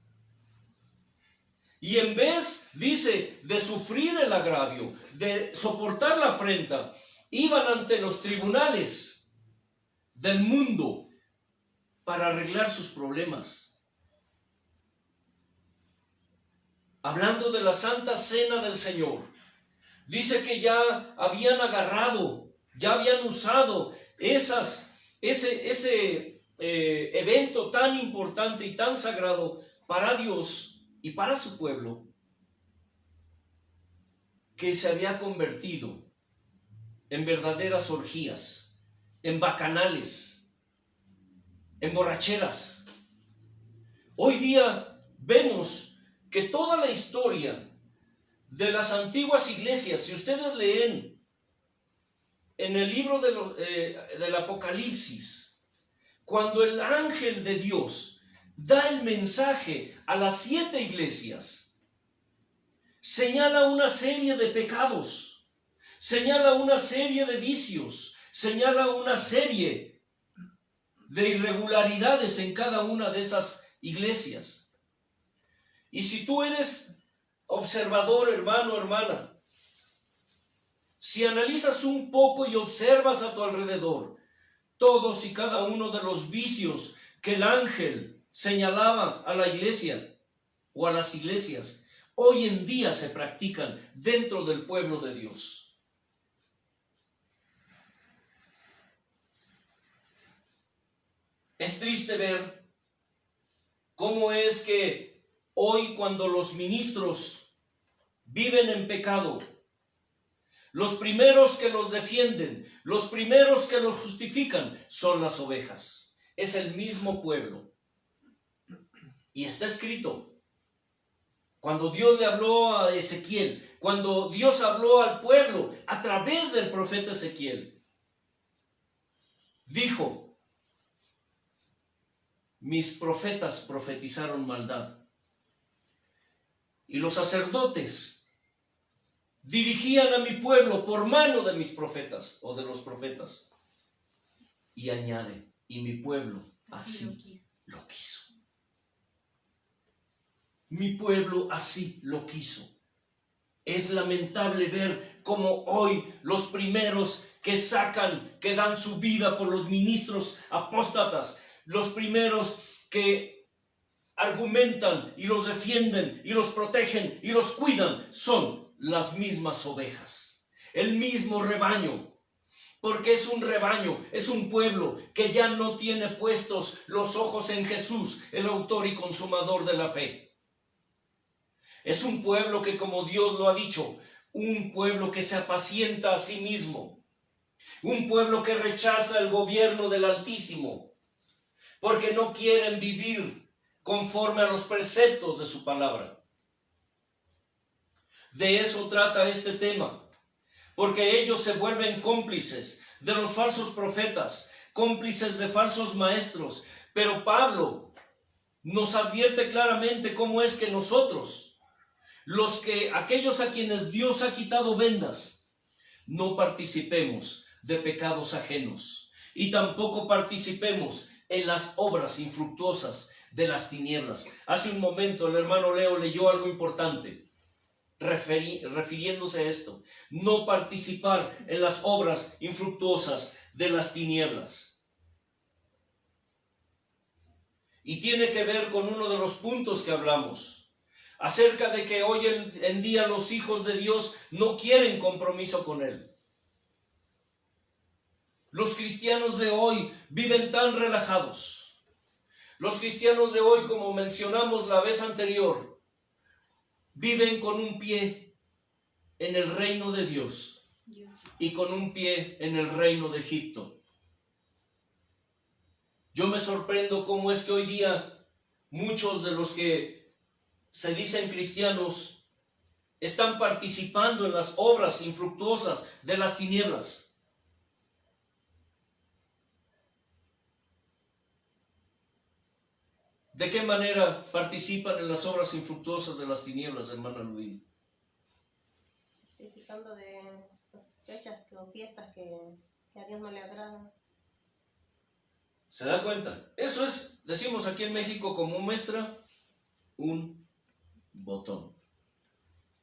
Y en vez, dice, de sufrir el agravio, de soportar la afrenta, iban ante los tribunales del mundo para arreglar sus problemas. Hablando de la Santa Cena del Señor, dice que ya habían agarrado, ya habían usado ese evento tan importante y tan sagrado para Dios y para su pueblo, que se había convertido en verdaderas orgías, en bacanales, en borracheras. Hoy día vemos que toda la historia de las antiguas iglesias, si ustedes leen en el libro del Apocalipsis, cuando el ángel de Dios da el mensaje a las 7 iglesias, señala una serie de pecados, señala una serie de vicios, señala una serie de irregularidades en cada una de esas iglesias. Y si tú eres observador, hermano, hermana, si analizas un poco y observas a tu alrededor todos y cada uno de los vicios que el ángel señalaba a la iglesia o a las iglesias, hoy en día se practican dentro del pueblo de Dios. Es triste ver cómo es que hoy, cuando los ministros viven en pecado, los primeros que los defienden, los primeros que los justifican, son las ovejas. Es el mismo pueblo. Y está escrito, cuando Dios le habló a Ezequiel, cuando Dios habló al pueblo a través del profeta Ezequiel, dijo, mis profetas profetizaron maldad. Y los sacerdotes dirigían a mi pueblo por mano de mis profetas o de los profetas. Y añade, y mi pueblo así lo quiso. Mi pueblo así lo quiso. Es lamentable ver cómo hoy los primeros que dan su vida por los ministros apóstatas, los primeros que argumentan y los defienden y los protegen y los cuidan, son las mismas ovejas, el mismo rebaño, porque es un rebaño, es un pueblo que ya no tiene puestos los ojos en Jesús, el autor y consumador de la fe. Es un pueblo que, como Dios lo ha dicho, un pueblo que se apacienta a sí mismo, un pueblo que rechaza el gobierno del Altísimo, porque no quieren vivir conforme a los preceptos de su palabra. De eso trata este tema, porque ellos se vuelven cómplices de los falsos profetas, cómplices de falsos maestros. Pero Pablo nos advierte claramente cómo es que nosotros, aquellos a quienes Dios ha quitado vendas, no participemos de pecados ajenos, y tampoco participemos en las obras infructuosas de las tinieblas. Hace un momento el hermano Leo leyó algo importante, refiriéndose a esto: no participar en las obras infructuosas de las tinieblas. Y tiene que ver con uno de los puntos que hablamos, acerca de que hoy en día los hijos de Dios no quieren compromiso con Él. Los cristianos de hoy viven tan relajados. Los cristianos de hoy, como mencionamos la vez anterior, viven con un pie en el reino de Dios y con un pie en el reino de Egipto. Yo me sorprendo cómo es que hoy día muchos de los que se dicen cristianos están participando en las obras infructuosas de las tinieblas. ¿De qué manera participan en las obras infructuosas de las tinieblas, hermana Luis? Participando de fechas o fiestas que a Dios no le agradan. ¿Se da cuenta? Eso es, decimos aquí en México, como muestra un botón.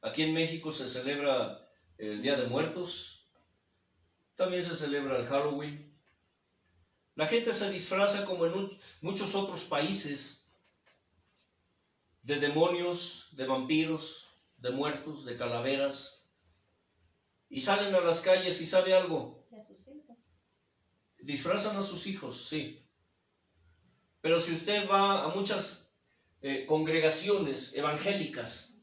Aquí en México se celebra el Día de Muertos, también se celebra el Halloween. La gente se disfraza como en muchos otros países de demonios, de vampiros, de muertos, de calaveras, y salen a las calles. ¿Y sabe algo? Y a sus hijos. Disfrazan a sus hijos, sí. Pero si usted va a muchas congregaciones evangélicas,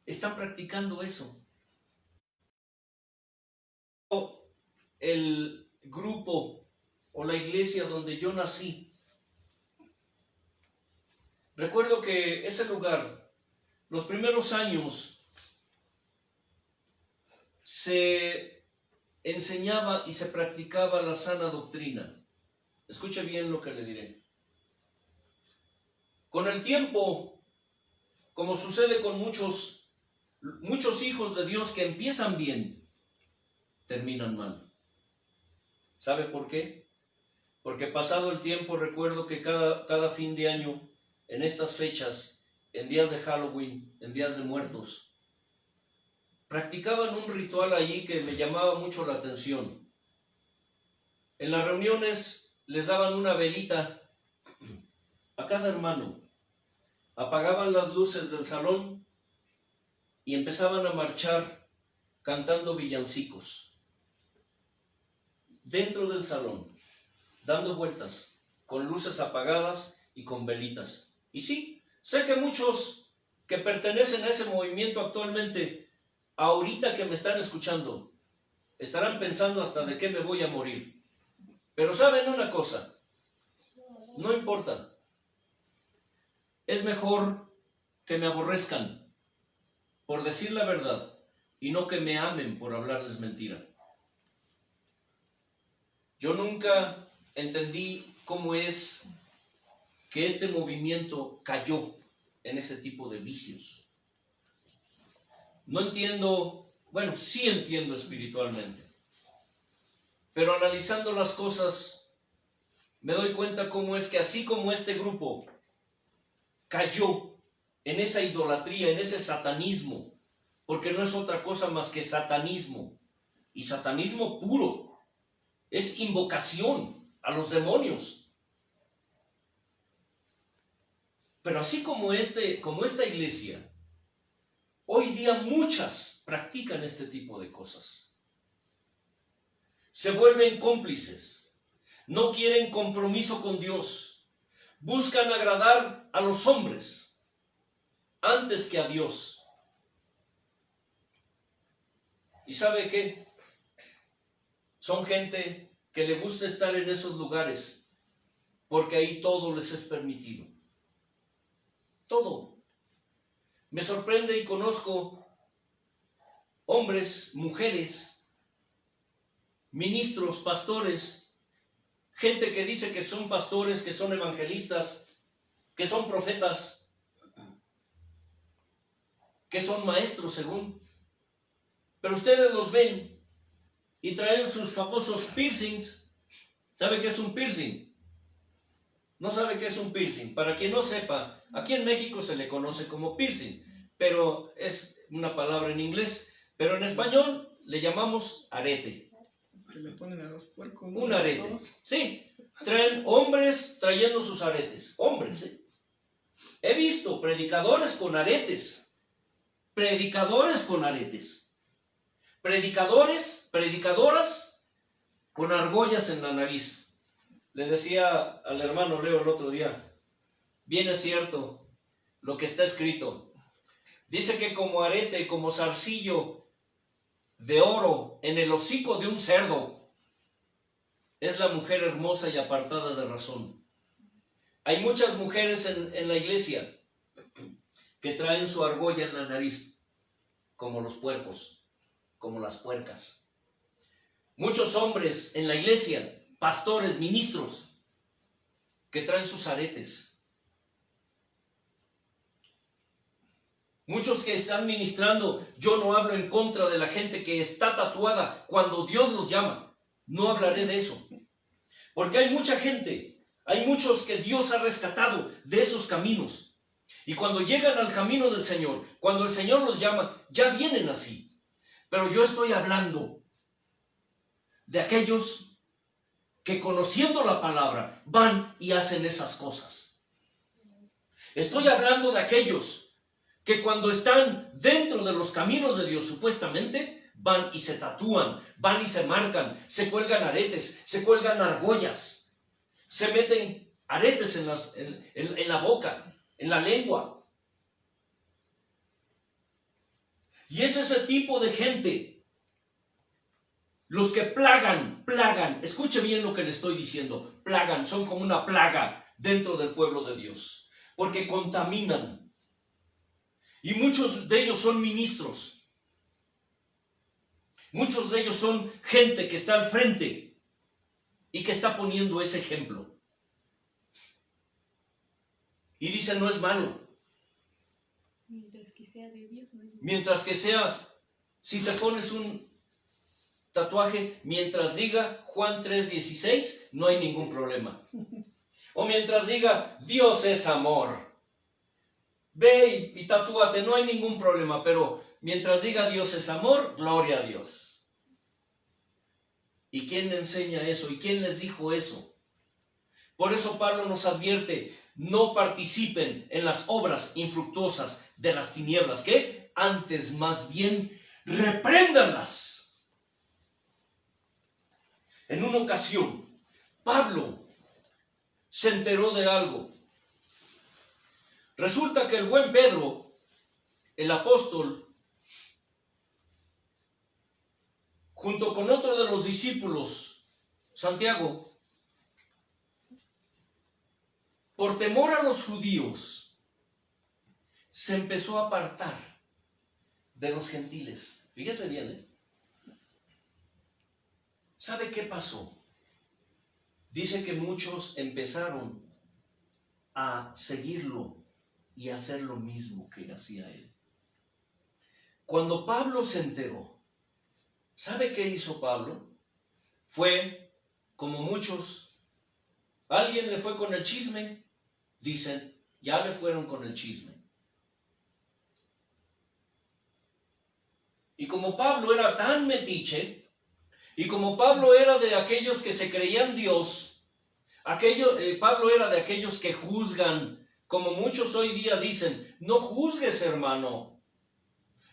están practicando eso. El grupo o la iglesia donde yo nací, recuerdo que ese lugar, los primeros años, se enseñaba y se practicaba la sana doctrina. Escuche bien lo que le diré. Con el tiempo, como sucede con muchos hijos de Dios que empiezan bien, terminan mal. ¿Sabe por qué? Porque pasado el tiempo, recuerdo que cada fin de año, en estas fechas, en días de Halloween, en días de muertos, practicaban un ritual allí que me llamaba mucho la atención. En las reuniones les daban una velita a cada hermano, apagaban las luces del salón y empezaban a marchar cantando villancicos dentro del salón, dando vueltas, con luces apagadas y con velitas. Y sí, sé que muchos que pertenecen a ese movimiento actualmente, ahorita que me están escuchando, estarán pensando hasta de qué me voy a morir. Pero ¿saben una cosa? No importa. Es mejor que me aborrezcan por decir la verdad y no que me amen por hablarles mentira. Yo nunca entendí cómo es que este movimiento cayó en ese tipo de vicios. No entiendo, bueno, sí entiendo espiritualmente, pero analizando las cosas me doy cuenta cómo es que así como este grupo cayó en esa idolatría, en ese satanismo, porque no es otra cosa más que satanismo, y satanismo puro, es invocación a los demonios. Pero así como esta iglesia, hoy día muchas practican este tipo de cosas. Se vuelven cómplices, no quieren compromiso con Dios, buscan agradar a los hombres antes que a Dios. ¿Y sabe qué? Son gente que le gusta estar en esos lugares porque ahí todo les es permitido. Todo. Me sorprende y conozco hombres, mujeres, ministros, pastores, gente que dice que son pastores, que son evangelistas, que son profetas, que son maestros según. Pero ustedes los ven y traen sus famosos piercings. ¿Sabe qué es un piercing? ¿No sabe qué es un piercing? Para quien no sepa, aquí en México se le conoce como piercing, pero es una palabra en inglés, pero en español le llamamos arete. Que le ponen a los puercos. Un arete. Sí, traen hombres trayendo sus aretes. Hombres, ¿eh? He visto predicadores con aretes. Predicadores con aretes. Predicadores, predicadoras con argollas en la nariz. Le decía al hermano Leo el otro día, bien es cierto lo que está escrito. Dice que como arete, como zarcillo de oro en el hocico de un cerdo, es la mujer hermosa y apartada de razón. Hay muchas mujeres en la iglesia que traen su argolla en la nariz, como los puercos, como las puercas. Muchos hombres en la iglesia, pastores, ministros, que traen sus aretes. Muchos que están ministrando, yo no hablo en contra de la gente que está tatuada cuando Dios los llama. No hablaré de eso. Porque hay mucha gente, hay muchos que Dios ha rescatado de esos caminos. Y cuando llegan al camino del Señor, cuando el Señor los llama, ya vienen así. Pero yo estoy hablando de aquellos que conociendo la palabra van y hacen esas cosas. Estoy hablando de aquellos que cuando están dentro de los caminos de Dios supuestamente van y se tatúan, van y se marcan, se cuelgan aretes, se cuelgan argollas, se meten aretes en la boca, en la lengua. Y es ese tipo de gente los que plagan, escuche bien lo que le estoy diciendo, plagan, son como una plaga dentro del pueblo de Dios, porque contaminan. Y muchos de ellos son ministros. Muchos de ellos son gente que está al frente y que está poniendo ese ejemplo. Y dicen, no es malo. Mientras que sea de Dios, no es malo. Mientras que sea, si te pones un tatuaje, mientras diga Juan 3:16, no hay ningún problema. O mientras diga Dios es amor, ve y tatúate, no hay ningún problema. Pero mientras diga Dios es amor, gloria a Dios. ¿Y quién le enseña eso? ¿Y quién les dijo eso? Por eso Pablo nos advierte, no participen en las obras infructuosas de las tinieblas, que antes más bien repréndanlas. En una ocasión, Pablo se enteró de algo. Resulta que el buen Pedro, el apóstol, junto con otro de los discípulos, Santiago, por temor a los judíos, se empezó a apartar de los gentiles. Fíjese bien, ¿eh? ¿Sabe qué pasó? Dice que muchos empezaron a seguirlo y a hacer lo mismo que hacía él. Cuando Pablo se enteró, ¿sabe qué hizo Pablo? Fue como muchos. Alguien le fue con el chisme. Dicen, ya le fueron con el chisme. Y como Pablo era tan metiche, y como Pablo era de aquellos que se creían Dios, Pablo era de aquellos que juzgan, como muchos hoy día dicen, no juzgues, hermano,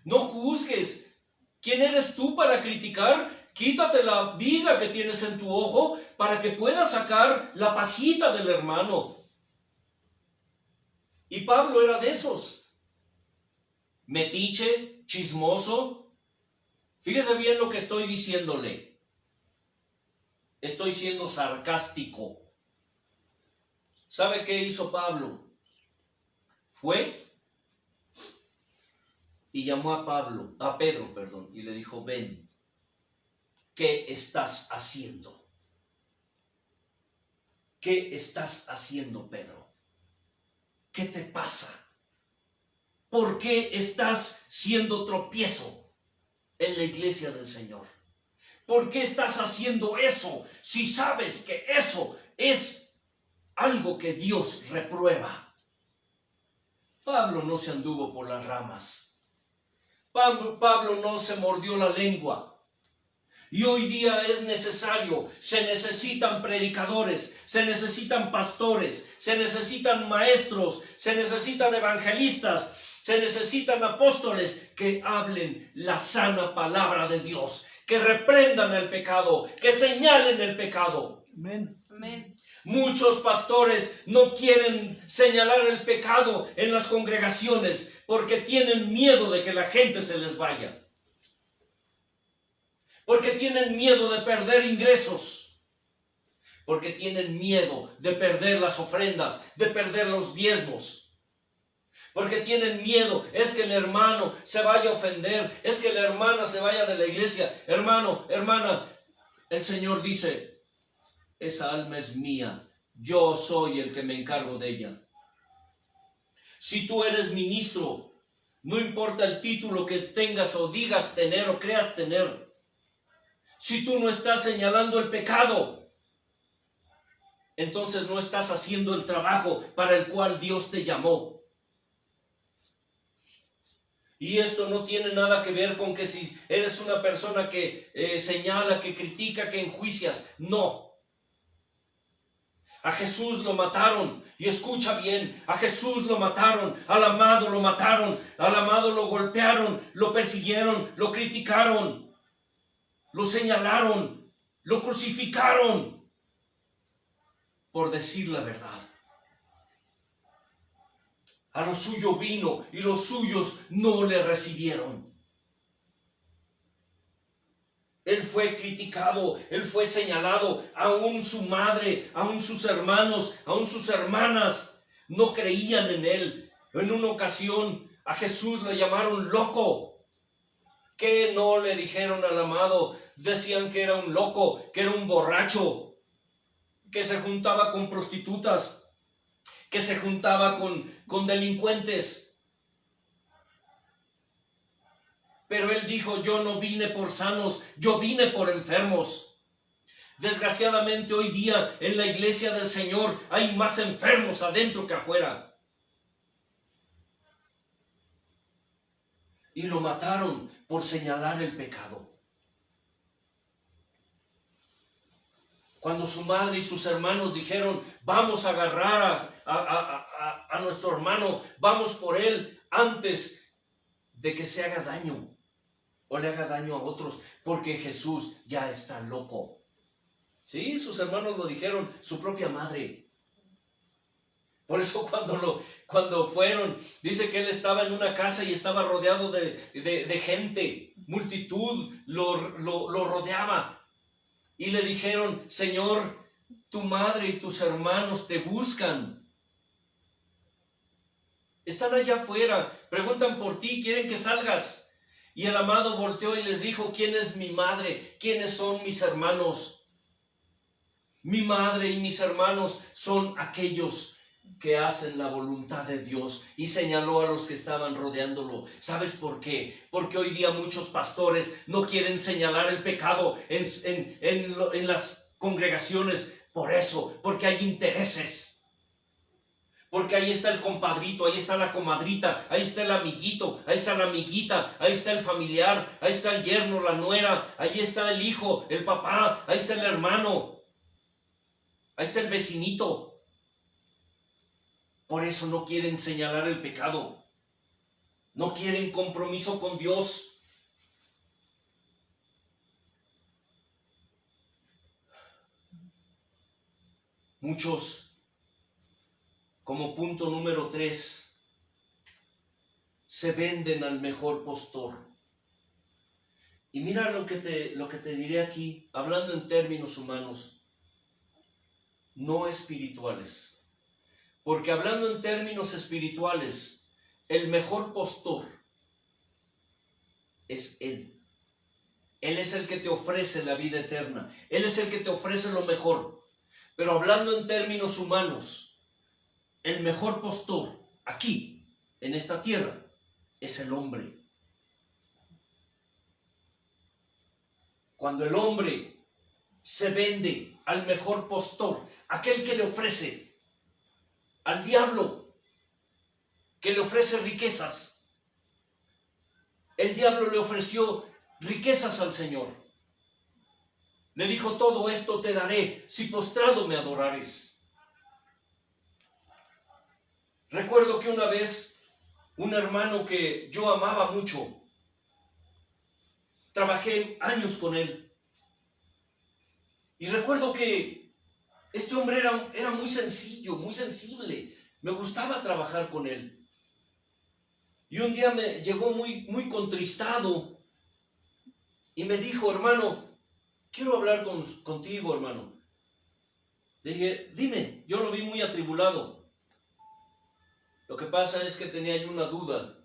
no juzgues. ¿Quién eres tú para criticar? Quítate la viga que tienes en tu ojo para que puedas sacar la pajita del hermano. Y Pablo era de esos. Metiche, chismoso. Fíjese bien lo que estoy diciéndole. Estoy siendo sarcástico. ¿Sabe qué hizo Pablo? Fue y llamó a Pedro, y le dijo, ven, ¿qué estás haciendo? ¿Qué estás haciendo, Pedro? ¿Qué te pasa? ¿Por qué estás siendo tropiezo en la iglesia del Señor? ¿Por qué estás haciendo eso si sabes que eso es algo que Dios reprueba? Pablo no se anduvo por las ramas. Pablo no se mordió la lengua. Y hoy día es necesario, se necesitan predicadores, se necesitan pastores, se necesitan maestros, se necesitan evangelistas, se necesitan apóstoles que hablen la sana palabra de Dios, que reprendan el pecado, que señalen el pecado. Amén. Amén. Muchos pastores no quieren señalar el pecado en las congregaciones porque tienen miedo de que la gente se les vaya. Porque tienen miedo de perder ingresos. Porque tienen miedo de perder las ofrendas, de perder los diezmos. Porque tienen miedo, es que el hermano se vaya a ofender, es que la hermana se vaya de la iglesia. Hermano, hermana, el Señor dice, esa alma es mía, yo soy el que me encargo de ella. Si tú eres ministro, no importa el título que tengas o digas tener o creas tener, si tú no estás señalando el pecado, entonces no estás haciendo el trabajo para el cual Dios te llamó. Y esto no tiene nada que ver con que si eres una persona que señala, que critica, que enjuicias. No. A Jesús lo mataron, y escucha bien, a Jesús lo mataron, al amado lo mataron, al amado lo golpearon, lo persiguieron, lo criticaron, lo señalaron, lo crucificaron por decir la verdad. A lo suyo vino y los suyos no le recibieron. Él fue criticado, él fue señalado, aún su madre, aún sus hermanos, aún sus hermanas no creían en él. En una ocasión a Jesús le llamaron loco. ¿Qué no le dijeron al amado? Decían que era un loco, que era un borracho, que se juntaba con prostitutas, que se juntaba con delincuentes. Pero él dijo, yo no vine por sanos, yo vine por enfermos. Desgraciadamente hoy día en la iglesia del Señor hay más enfermos adentro que afuera. Y lo mataron por señalar el pecado. Cuando su madre y sus hermanos dijeron, vamos a agarrar a nuestro hermano, vamos por él antes de que se haga daño o le haga daño a otros, porque Jesús ya está loco. Sí, sus hermanos lo dijeron, su propia madre. Por eso cuando fueron, dice que él estaba en una casa y estaba rodeado de gente, multitud lo rodeaba. Y le dijeron, Señor, tu madre y tus hermanos te buscan. Están allá afuera, preguntan por ti, quieren que salgas. Y el amado volteó y les dijo, ¿quién es mi madre? ¿Quiénes son mis hermanos? Mi madre y mis hermanos son aquellos que hacen la voluntad de Dios. Y señaló a los que estaban rodeándolo. ¿Sabes por qué? Porque hoy día muchos pastores no quieren señalar el pecado en las congregaciones. Por eso, porque hay intereses. Porque ahí está el compadrito, ahí está la comadrita, ahí está el amiguito, ahí está la amiguita, ahí está el familiar, ahí está el yerno, la nuera, ahí está el hijo, el papá, ahí está el hermano, ahí está el vecinito. Por eso no quieren señalar el pecado. No quieren compromiso con Dios. Muchos, como punto número 3, se venden al mejor postor. Y mira lo que te diré aquí, hablando en términos humanos, no espirituales. Porque hablando en términos espirituales, el mejor postor es Él. Él es el que te ofrece la vida eterna. Él es el que te ofrece lo mejor. Pero hablando en términos humanos, el mejor postor aquí, en esta tierra, es el hombre. Cuando el hombre se vende al mejor postor, aquel que le ofrece al diablo, que le ofrece riquezas. El diablo le ofreció riquezas al Señor. Le dijo, todo esto te daré si postrado me adorares. Recuerdo que una vez un hermano que yo amaba mucho, trabajé años con él. Y recuerdo que este hombre era muy sencillo, muy sensible. Me gustaba trabajar con él. Y un día me llegó muy contristado y me dijo, hermano, quiero hablar contigo, hermano. Le dije, dime, yo lo vi muy atribulado. Lo que pasa es que tenía yo una duda.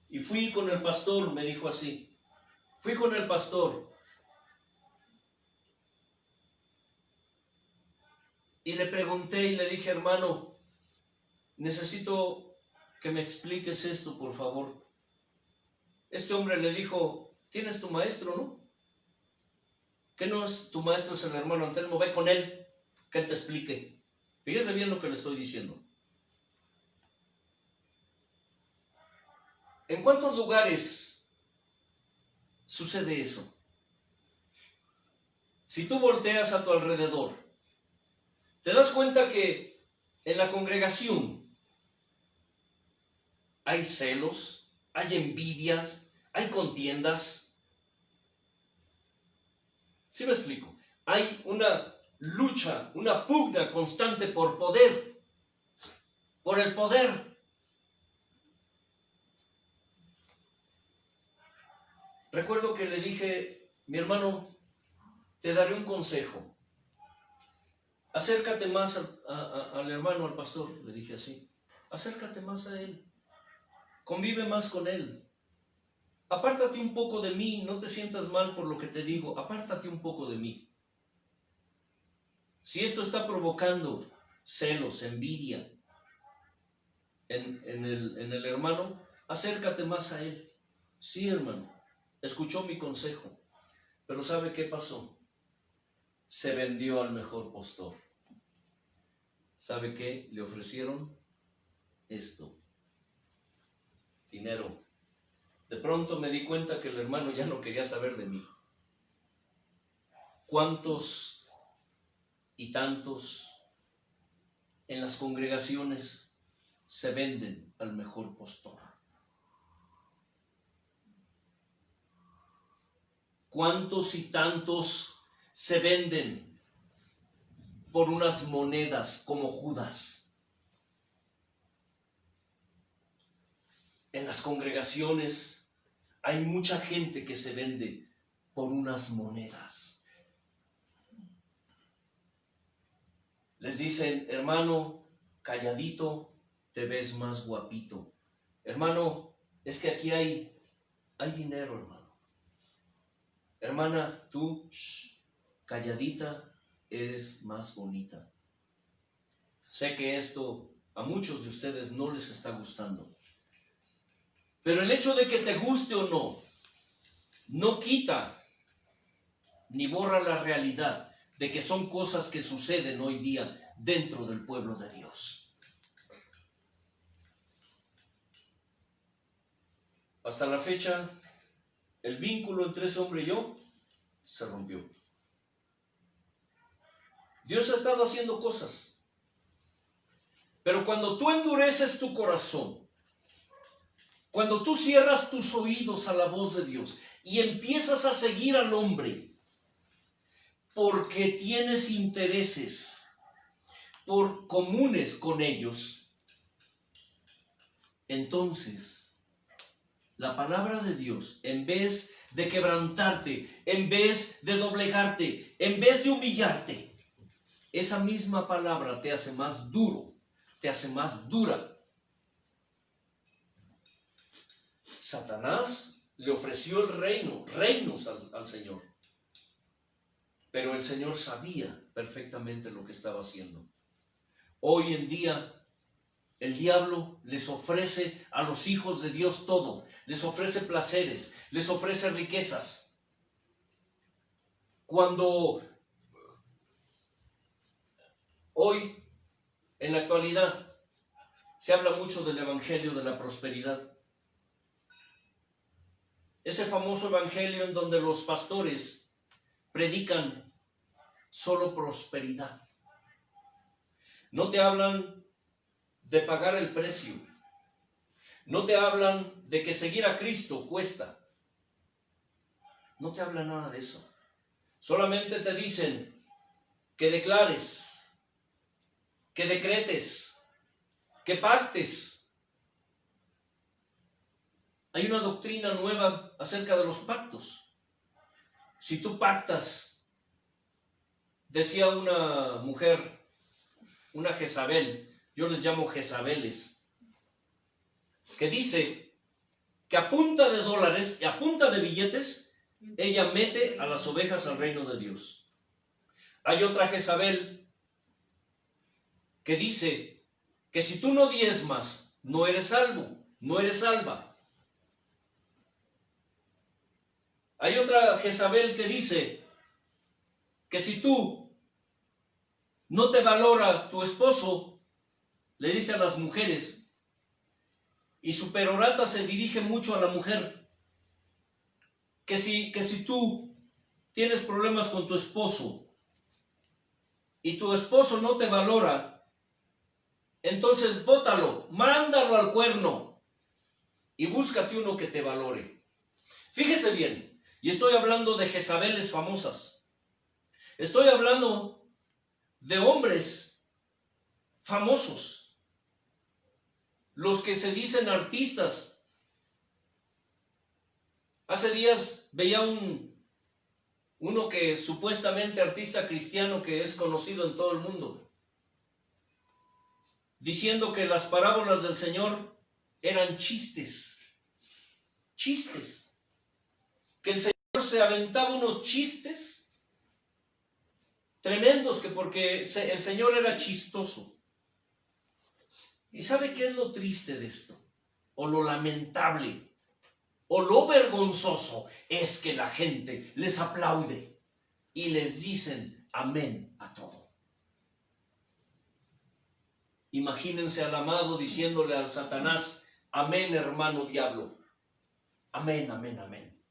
Y fui con el pastor, me dijo así. Fui con el pastor. Y le pregunté y le dije, hermano, necesito que me expliques esto, por favor. Este hombre le dijo, tienes tu maestro, ¿no? ¿Qué no es tu maestro? Es el hermano Antelmo, ve con él, que él te explique. Fíjese bien lo que le estoy diciendo. ¿En cuántos lugares sucede eso? Si tú volteas a tu alrededor, te das cuenta que en la congregación hay celos, hay envidias, hay contiendas. ¿Sí me explico? Hay una lucha, una pugna constante por poder, por el poder. Recuerdo que le dije, mi hermano, te daré un consejo. Acércate más al hermano, al pastor, le dije así. Acércate más a él. Convive más con él. Apártate un poco de mí, no te sientas mal por lo que te digo, apártate un poco de mí. Si esto está provocando celos, envidia en el hermano, acércate más a él. Sí, hermano, escuchó mi consejo, pero ¿sabe qué pasó? Se vendió al mejor postor. ¿Sabe qué? Le ofrecieron esto, dinero. De pronto me di cuenta que el hermano ya no quería saber de mí. ¿Cuántos y tantos en las congregaciones se venden al mejor postor? ¿Cuántos y tantos se venden por unas monedas como Judas? En las congregaciones hay mucha gente que se vende por unas monedas. Les dicen, hermano, calladito, te ves más guapito. Hermano, es que aquí hay dinero, hermano. Hermana, tú, calladita, eres más bonita. Sé que esto a muchos de ustedes no les está gustando. Pero el hecho de que te guste o no, no quita ni borra la realidad de que son cosas que suceden hoy día dentro del pueblo de Dios. Hasta la fecha, el vínculo entre ese hombre y yo se rompió. Dios ha estado haciendo cosas, pero cuando tú endureces tu corazón, cuando tú cierras tus oídos a la voz de Dios y empiezas a seguir al hombre porque tienes intereses comunes con ellos, entonces la palabra de Dios, en vez de quebrantarte, en vez de doblegarte, en vez de humillarte, esa misma palabra te hace más duro, te hace más dura. Satanás le ofreció reinos al Señor. Pero el Señor sabía perfectamente lo que estaba haciendo. Hoy en día, el diablo les ofrece a los hijos de Dios todo. Les ofrece placeres, les ofrece riquezas. Cuando hoy, en la actualidad, se habla mucho del evangelio de la prosperidad. Ese famoso evangelio en donde los pastores predican solo prosperidad. No te hablan de pagar el precio. No te hablan de que seguir a Cristo cuesta. No te hablan nada de eso. Solamente te dicen que declares, que decretes, que pactes. Hay una doctrina nueva acerca de los pactos. Si tú pactas, decía una mujer, una Jezabel, yo les llamo Jezabeles, que dice que a punta de dólares y a punta de billetes, ella mete a las ovejas al reino de Dios. Hay otra Jezabel que dice que si tú no diezmas, no eres salvo, no eres salva. Hay otra Jezabel que dice que si tú no te valora tu esposo, le dice a las mujeres, y su perorata se dirige mucho a la mujer, que si tú tienes problemas con tu esposo y tu esposo no te valora, entonces bótalo, mándalo al cuerno y búscate uno que te valore. Fíjese bien. Y estoy hablando de Jezabeles famosas. Estoy hablando de hombres famosos. Los que se dicen artistas. Hace días veía uno que supuestamente artista cristiano que es conocido en todo el mundo, diciendo que las parábolas del Señor eran chistes. Chistes. Que el Señor se aventaba unos chistes tremendos, que porque el Señor era chistoso. ¿Y sabe qué es lo triste de esto? O lo lamentable, o lo vergonzoso, es que la gente les aplaude y les dicen amén a todo. Imagínense al amado diciéndole al Satanás, amén, hermano diablo. Amén, amén, amén.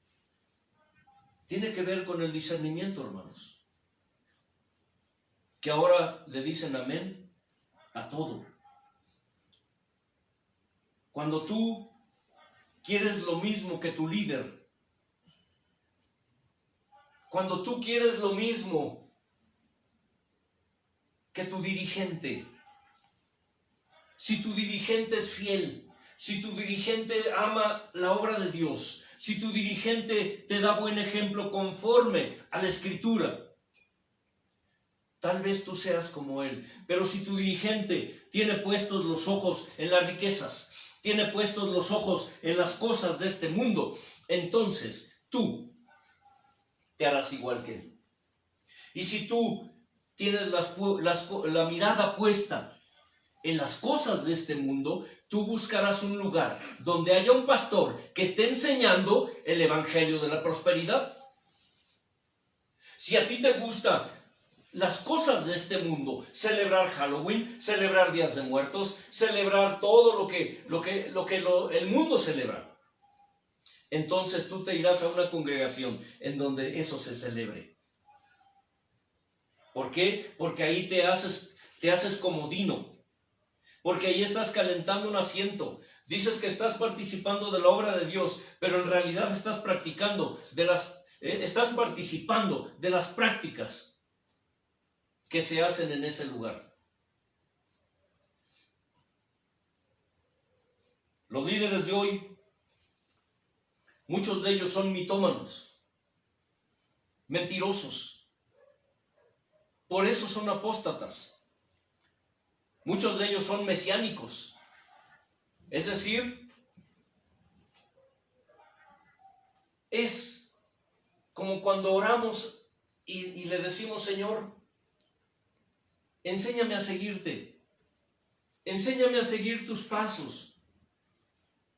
Tiene que ver con el discernimiento, hermanos. Que ahora le dicen amén a todo. Cuando tú quieres lo mismo que tu líder, cuando tú quieres lo mismo que tu dirigente, si tu dirigente es fiel, si tu dirigente ama la obra de Dios, si tu dirigente te da buen ejemplo conforme a la Escritura, tal vez tú seas como él. Pero si tu dirigente tiene puestos los ojos en las riquezas, tiene puestos los ojos en las cosas de este mundo, entonces tú te harás igual que él. Y si tú tienes la mirada puesta en las cosas de este mundo, tú buscarás un lugar donde haya un pastor que esté enseñando el evangelio de la prosperidad. Si a ti te gusta las cosas de este mundo, celebrar Halloween, celebrar Días de Muertos, celebrar todo lo que el mundo celebra, entonces tú te irás a una congregación en donde eso se celebre. ¿Por qué? Porque ahí te haces comodino. Porque ahí estás calentando un asiento. Dices que estás participando de la obra de Dios, pero en realidad estás participando de las prácticas que se hacen en ese lugar. Los líderes de hoy, muchos de ellos son mitómanos, mentirosos. Por eso son apóstatas. Muchos de ellos son mesiánicos, es decir, es como cuando oramos y le decimos, Señor, enséñame a seguirte, enséñame a seguir tus pasos,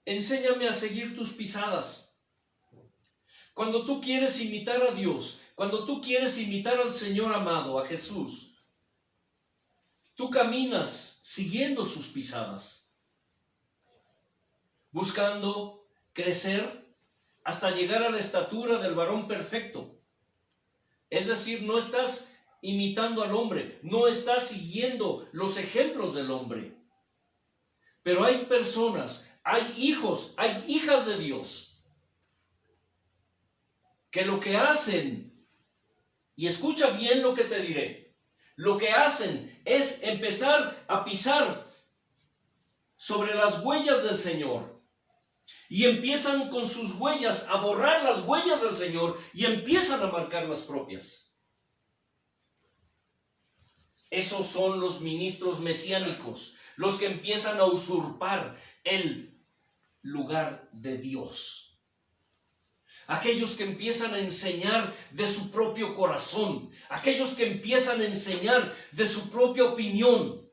enséñame a seguir tus pisadas. Cuando tú quieres imitar a Dios, cuando tú quieres imitar al Señor amado, a Jesús, tú caminas siguiendo sus pisadas, buscando crecer hasta llegar a la estatura del varón perfecto. Es decir, no estás imitando al hombre, no estás siguiendo los ejemplos del hombre. Pero hay personas, hay hijos, hay hijas de Dios que lo que hacen, y escucha bien lo que te diré, lo que hacen es empezar a pisar sobre las huellas del Señor y empiezan con sus huellas a borrar las huellas del Señor y empiezan a marcar las propias. Esos son los ministros mesiánicos, los que empiezan a usurpar el lugar de Dios. Aquellos que empiezan a enseñar de su propio corazón, aquellos que empiezan a enseñar de su propia opinión.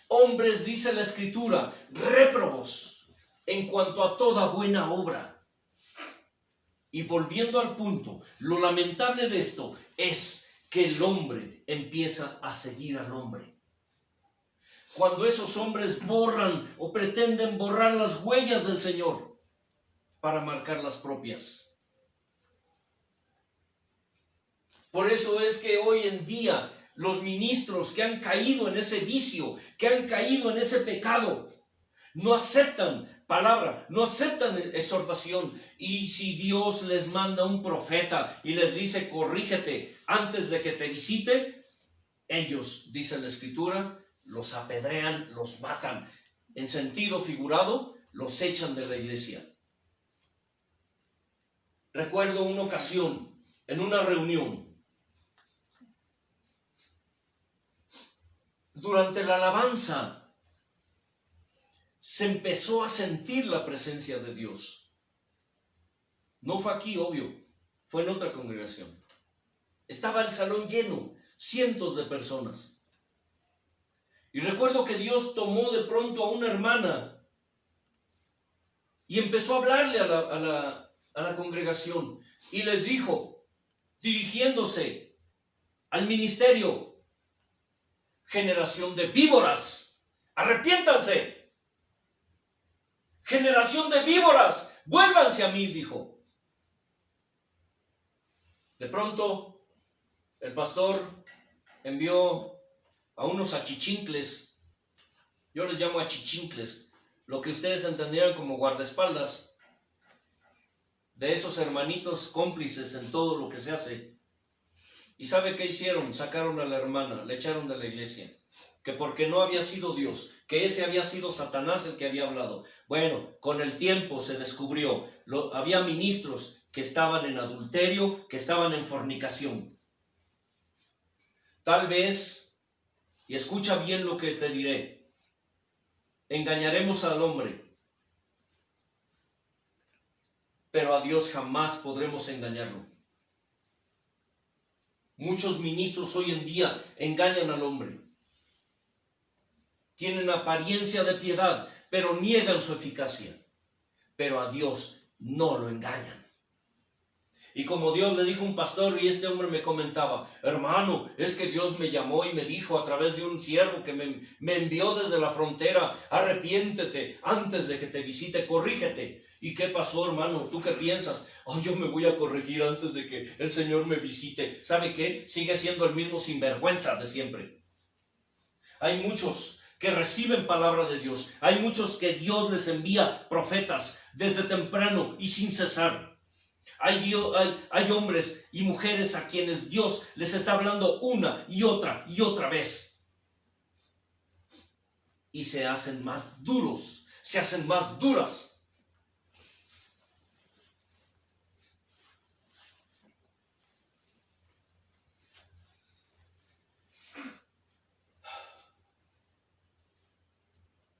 Hombres, dice la Escritura, réprobos en cuanto a toda buena obra. Y volviendo al punto, lo lamentable de esto es que el hombre empieza a seguir al hombre. Cuando esos hombres borran o pretenden borrar las huellas del Señor para marcar las propias. Por eso es que hoy en día los ministros que han caído en ese vicio, que han caído en ese pecado, no aceptan palabra, no aceptan exhortación. Y si Dios les manda un profeta y les dice corrígete antes de que te visite, ellos, dice la Escritura, los apedrean, los matan. En sentido figurado, los echan de la iglesia. Recuerdo una ocasión, en una reunión, durante la alabanza, se empezó a sentir la presencia de Dios. No fue aquí, obvio, fue en otra congregación. Estaba el salón lleno, cientos de personas. Y recuerdo que Dios tomó de pronto a una hermana y empezó a hablarle a la congregación y les dijo, dirigiéndose al ministerio, generación de víboras, arrepiéntanse, generación de víboras, vuélvanse a mí, dijo. De pronto el pastor envió a unos achichincles, yo les llamo achichincles, lo que ustedes entendieran como guardaespaldas, de esos hermanitos cómplices en todo lo que se hace. ¿Y sabe qué hicieron? Sacaron a la hermana, le echaron de la iglesia, que porque no había sido Dios, que ese había sido Satanás el que había hablado. Bueno, con el tiempo se descubrió, había ministros que estaban en adulterio, que estaban en fornicación. Tal vez, y escucha bien lo que te diré, engañaremos al hombre, pero a Dios jamás podremos engañarlo. Muchos ministros hoy en día engañan al hombre. Tienen apariencia de piedad, pero niegan su eficacia. Pero a Dios no lo engañan. Y como Dios le dijo a un pastor, y este hombre me comentaba, hermano, es que Dios me llamó y me dijo a través de un siervo que me envió desde la frontera, arrepiéntete antes de que te visite, corrígete. ¿Y qué pasó, hermano? ¿Tú qué piensas? Oh, yo me voy a corregir antes de que el Señor me visite. ¿Sabe qué? Sigue siendo el mismo sinvergüenza de siempre. Hay muchos que reciben palabra de Dios. Hay muchos que Dios les envía profetas desde temprano y sin cesar. Hay hombres y mujeres a quienes Dios les está hablando una y otra vez. Y se hacen más duros, se hacen más duras.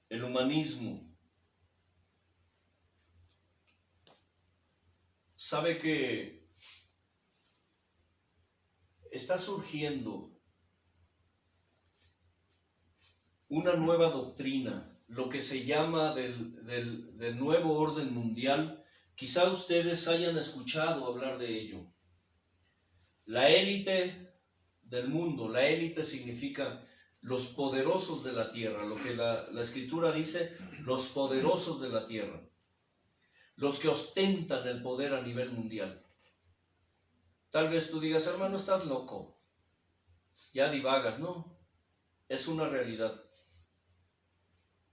El humanismo. Sabe que está surgiendo una nueva doctrina, lo que se llama del nuevo orden mundial, Quizá ustedes hayan escuchado hablar de ello. La élite del mundo, la élite significa los poderosos de la tierra, lo que la Escritura dice, los poderosos de la tierra, los que ostentan el poder a nivel mundial. Tal vez tú digas, hermano, estás loco, ya divagas. No, es una realidad.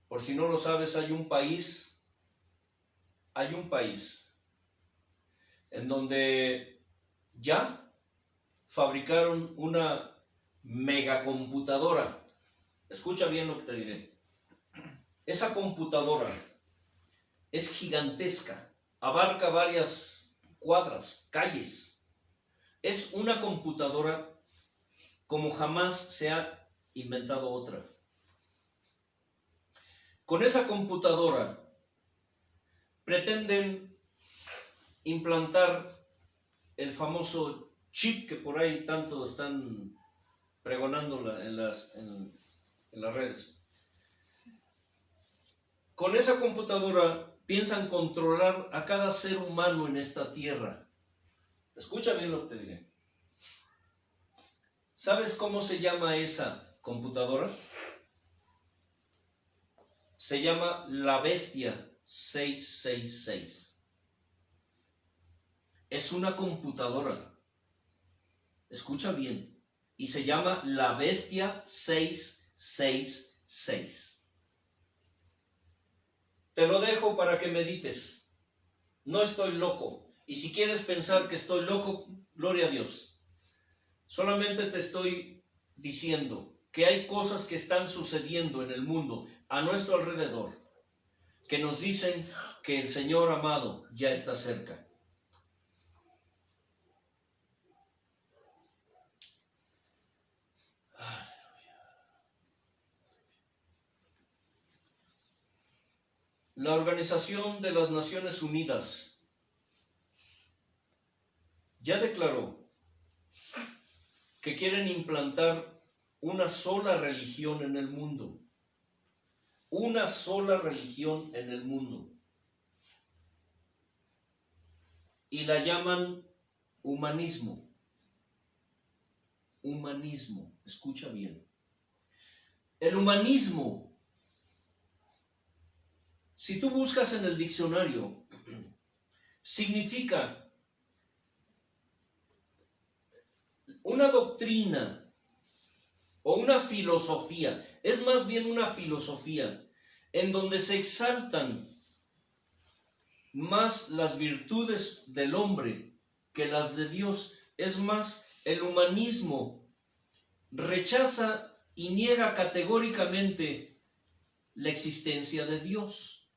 Por si no lo sabes, hay un país en donde ya fabricaron una megacomputadora. Escucha bien lo que te diré. Esa computadora es gigantesca, abarca varias cuadras, calles. Es una computadora como jamás se ha inventado otra. Con esa computadora pretenden implantar el famoso chip que por ahí tanto están pregonando en las redes. Con esa computadora piensan controlar a cada ser humano en esta tierra. Escucha bien lo que te diré. ¿Sabes cómo se llama esa computadora? Se llama la Bestia 666. Es una computadora. Escucha bien. Y se llama la Bestia 666. Te lo dejo para que medites. No estoy loco. Y si quieres pensar que estoy loco, gloria a Dios. Solamente te estoy diciendo que hay cosas que están sucediendo en el mundo, a nuestro alrededor, que nos dicen que el Señor amado ya está cerca. La Organización de las Naciones Unidas ya declaró que quieren implantar una sola religión en el mundo. Una sola religión en el mundo. Y la llaman humanismo. Humanismo, escucha bien. El humanismo, si tú buscas en el diccionario, significa una doctrina o una filosofía, es más bien una filosofía en donde se exaltan más las virtudes del hombre que las de Dios. Es más, el humanismo rechaza y niega categóricamente la existencia de Dios.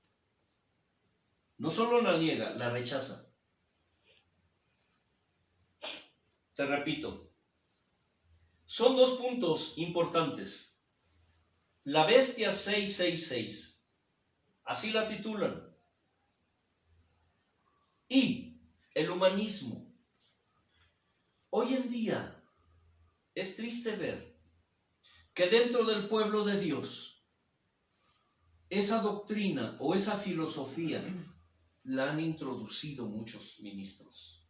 No solo la niega, la rechaza. Te repito, son dos puntos importantes. La Bestia 666, así la titulan, y el humanismo. Hoy en día es triste ver que dentro del pueblo de Dios esa doctrina o esa filosofía la han introducido muchos ministros.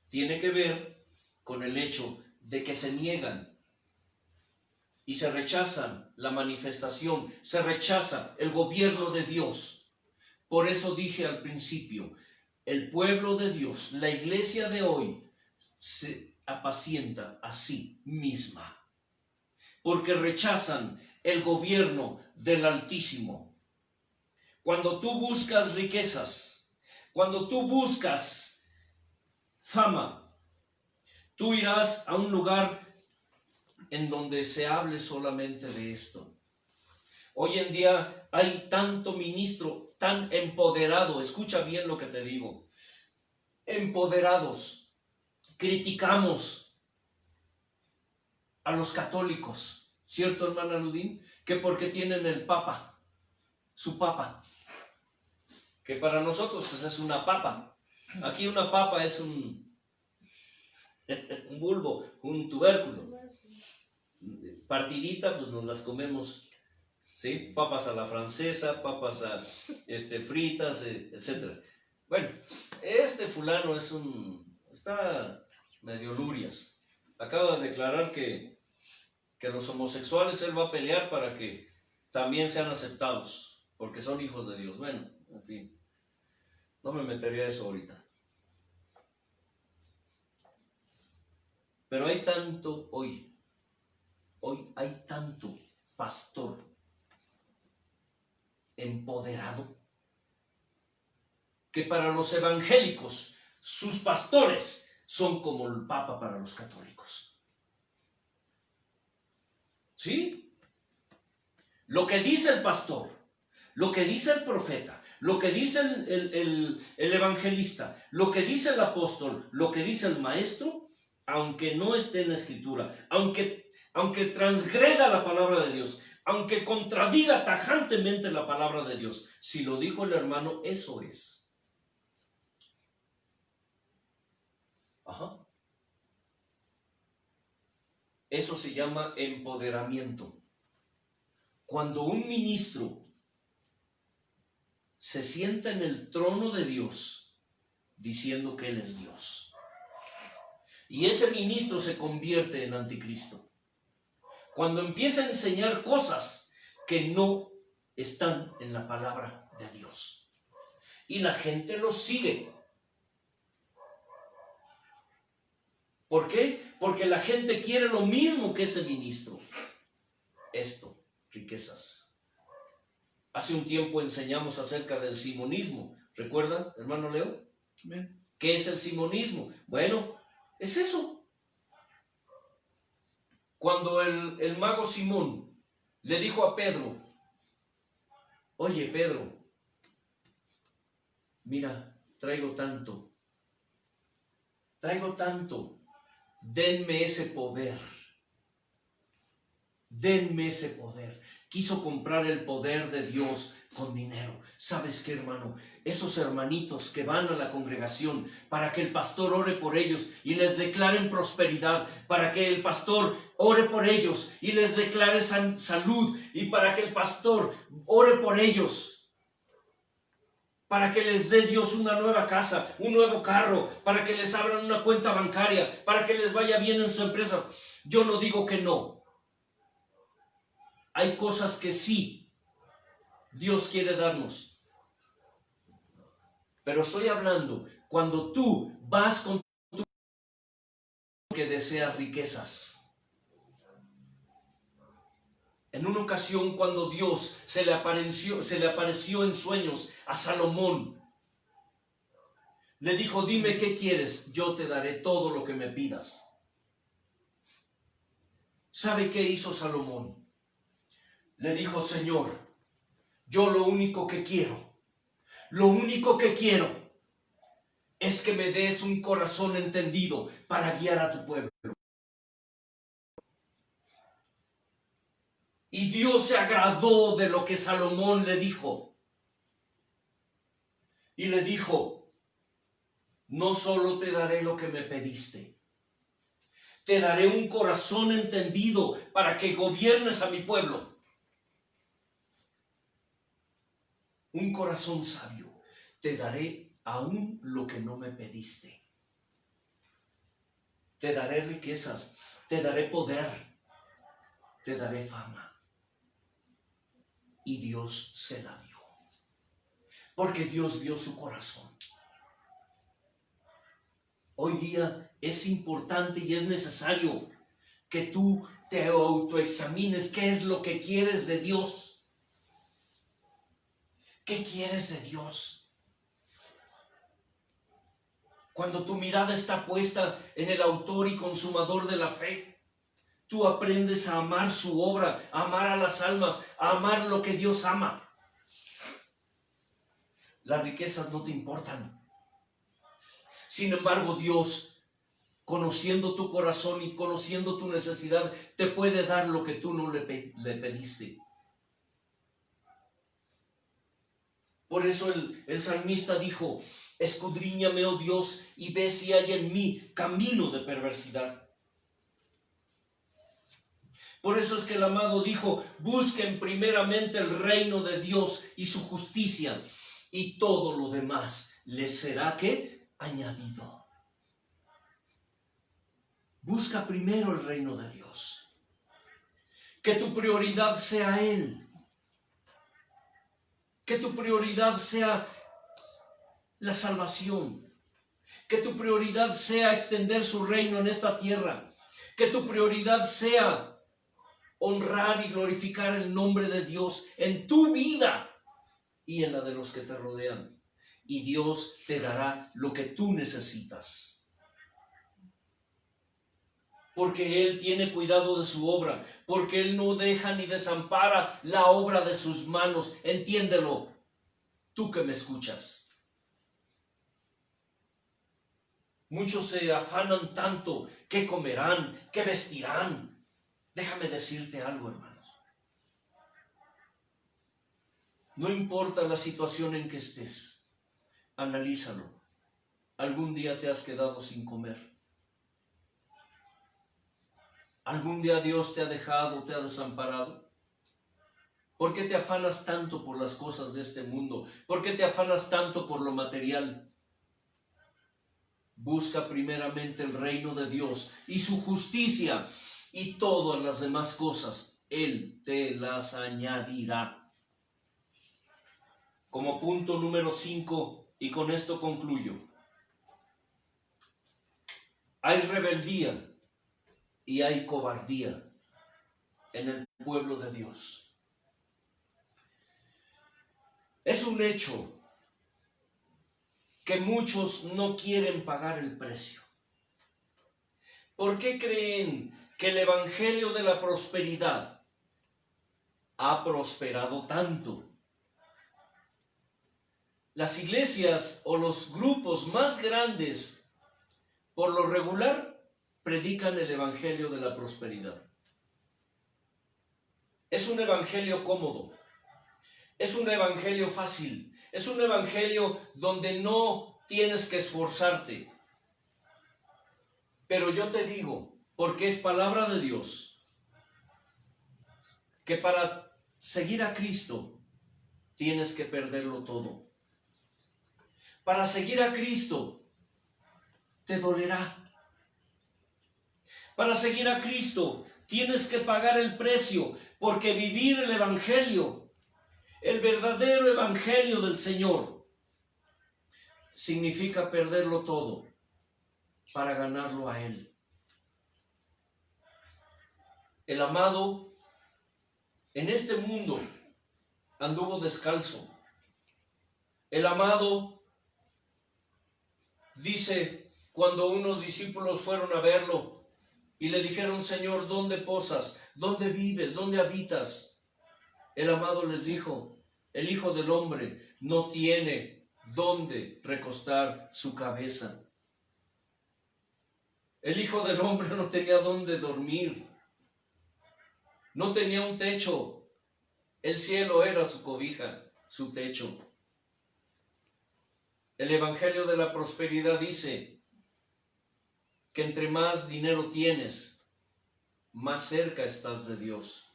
Tiene que ver con el hecho de que se niegan y se rechazan la manifestación, se rechaza el gobierno de Dios. Por eso dije al principio, el pueblo de Dios, la iglesia de hoy, se apacienta a sí misma, porque rechazan el gobierno del Altísimo. Cuando tú buscas riquezas, cuando tú buscas fama, tú irás a un lugar en donde se hable solamente de esto. Hoy en día hay tanto ministro tan empoderado, escucha bien lo que te digo, empoderados. Criticamos a los católicos, ¿cierto, hermana Ludín? Que porque tienen el papa, su papa, que para nosotros pues es una papa. Aquí una papa es un bulbo, un tubérculo. Partidita, pues nos las comemos ¿sí? Papas a la francesa, papas fritas, etc. Bueno, este fulano está medio lurias. Acaba de declarar que los homosexuales él va a pelear para que también sean aceptados, porque son hijos de Dios. Bueno, en fin, no me metería a eso ahorita. Pero hay tanto hoy hay tanto pastor empoderado que para los evangélicos sus pastores son como el Papa para los católicos. ¿Sí? Lo que dice el pastor, lo que dice el profeta, lo que dice el evangelista, lo que dice el apóstol, lo que dice el maestro, aunque no esté en la escritura, aunque transgreda la palabra de Dios, aunque contradiga tajantemente la palabra de Dios, si lo dijo el hermano, eso es. Ajá. Eso se llama empoderamiento. Cuando un ministro se sienta en el trono de Dios diciendo que Él es Dios, y ese ministro se convierte en anticristo. Cuando empieza a enseñar cosas que no están en la palabra de Dios, y la gente lo sigue. ¿Por qué? Porque la gente quiere lo mismo que ese ministro. Esto, riquezas. Hace un tiempo enseñamos acerca del simonismo. ¿Recuerdan, hermano Leo? Bien. ¿Qué es el simonismo? Bueno, es eso. Cuando el mago Simón le dijo a Pedro, oye Pedro, mira, traigo tanto, denme ese poder. Denme ese poder. Quiso comprar el poder de Dios con dinero. ¿Sabes qué, hermano? Esos hermanitos que van a la congregación para que el pastor ore por ellos y les declaren prosperidad, para que el pastor ore por ellos y les declare salud, y para que el pastor ore por ellos, para que les dé Dios una nueva casa, un nuevo carro, para que les abran una cuenta bancaria, para que les vaya bien en sus empresas. Yo no digo que no. Hay cosas que sí, Dios quiere darnos. Pero estoy hablando cuando tú vas con tu que deseas riquezas. En una ocasión cuando Dios se le apareció en sueños a Salomón, le dijo, dime qué quieres, yo te daré todo lo que me pidas. ¿Sabe qué hizo Salomón? Le dijo, Señor, yo lo único que quiero es que me des un corazón entendido para guiar a tu pueblo. Y Dios se agradó de lo que Salomón le dijo. Y le dijo, no solo te daré lo que me pediste, te daré un corazón entendido para que gobiernes a mi pueblo. Un corazón sabio, te daré aún lo que no me pediste. Te daré riquezas, te daré poder, te daré fama. Y Dios se la dio, porque Dios vio su corazón. Hoy día es importante y es necesario que tú te autoexamines qué es lo que quieres de Dios. ¿Qué quieres de Dios? Cuando tu mirada está puesta en el autor y consumador de la fe, tú aprendes a amar su obra, a amar a las almas, a amar lo que Dios ama. Las riquezas no te importan. Sin embargo, Dios, conociendo tu corazón y conociendo tu necesidad, te puede dar lo que tú no le pediste. Por eso el salmista dijo, escudriñame, oh Dios, y ve si hay en mí camino de perversidad. Por eso es que el amado dijo, busquen primeramente el reino de Dios y su justicia, y todo lo demás les será, ¿qué? Añadido. Busca primero el reino de Dios. Que tu prioridad sea Él. Que tu prioridad sea la salvación. Que tu prioridad sea extender su reino en esta tierra. Que tu prioridad sea honrar y glorificar el nombre de Dios en tu vida y en la de los que te rodean. Y Dios te dará lo que tú necesitas. Porque Él tiene cuidado de su obra, porque Él no deja ni desampara la obra de sus manos. Entiéndelo, tú que me escuchas. Muchos se afanan tanto, ¿qué comerán? ¿Qué vestirán? Déjame decirte algo, hermanos. No importa la situación en que estés, analízalo. ¿Algún día te has quedado sin comer? ¿Algún día Dios te ha dejado, te ha desamparado? ¿Por qué te afanas tanto por las cosas de este mundo? ¿Por qué te afanas tanto por lo material? Busca primeramente el reino de Dios y su justicia, y todas las demás cosas Él te las añadirá. Como punto número 5, y con esto concluyo, hay rebeldía y hay cobardía en el pueblo de Dios. Es un hecho que muchos no quieren pagar el precio. ¿Por qué creen que el evangelio de la prosperidad ha prosperado tanto? Las iglesias o los grupos más grandes, por lo regular, predican el evangelio de la prosperidad. Es un evangelio cómodo, es un evangelio fácil, es un evangelio donde no tienes que esforzarte. Pero yo te digo, porque es palabra de Dios, que para seguir a Cristo tienes que perderlo todo. Para seguir a Cristo te dolerá. Para seguir a Cristo tienes que pagar el precio, porque vivir el evangelio, el verdadero evangelio del Señor, significa perderlo todo para ganarlo a Él. El amado en este mundo anduvo descalzo. El amado dice, cuando unos discípulos fueron a verlo y le dijeron, Señor, ¿dónde posas? ¿Dónde vives? ¿Dónde habitas? El amado les dijo, el Hijo del Hombre no tiene dónde recostar su cabeza. El Hijo del Hombre no tenía dónde dormir. No tenía un techo. El cielo era su cobija, su techo. El Evangelio de la Prosperidad dice que entre más dinero tienes, más cerca estás de Dios.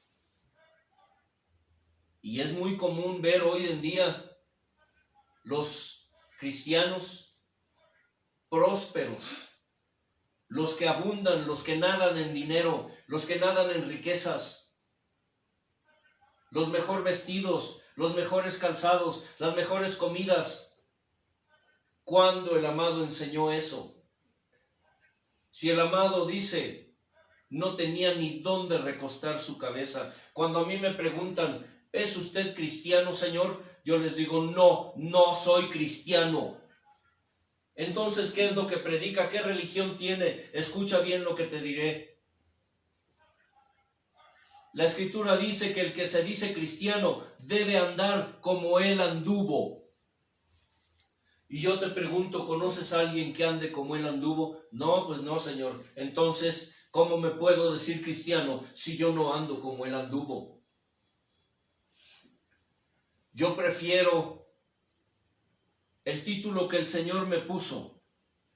Y es muy común ver hoy en día los cristianos prósperos, los que abundan, los que nadan en dinero, los que nadan en riquezas, los mejor vestidos, los mejores calzados, las mejores comidas. ¿Cuándo el amado enseñó eso? Si el amado dice, no tenía ni dónde recostar su cabeza. Cuando a mí me preguntan, ¿es usted cristiano, Señor? Yo les digo, no, no soy cristiano. Entonces, ¿qué es lo que predica? ¿Qué religión tiene? Escucha bien lo que te diré. La Escritura dice que el que se dice cristiano debe andar como Él anduvo. Y yo te pregunto, ¿conoces a alguien que ande como Él anduvo? No, pues no, Señor. Entonces, ¿cómo me puedo decir cristiano si yo no ando como Él anduvo? Yo prefiero el título que el Señor me puso,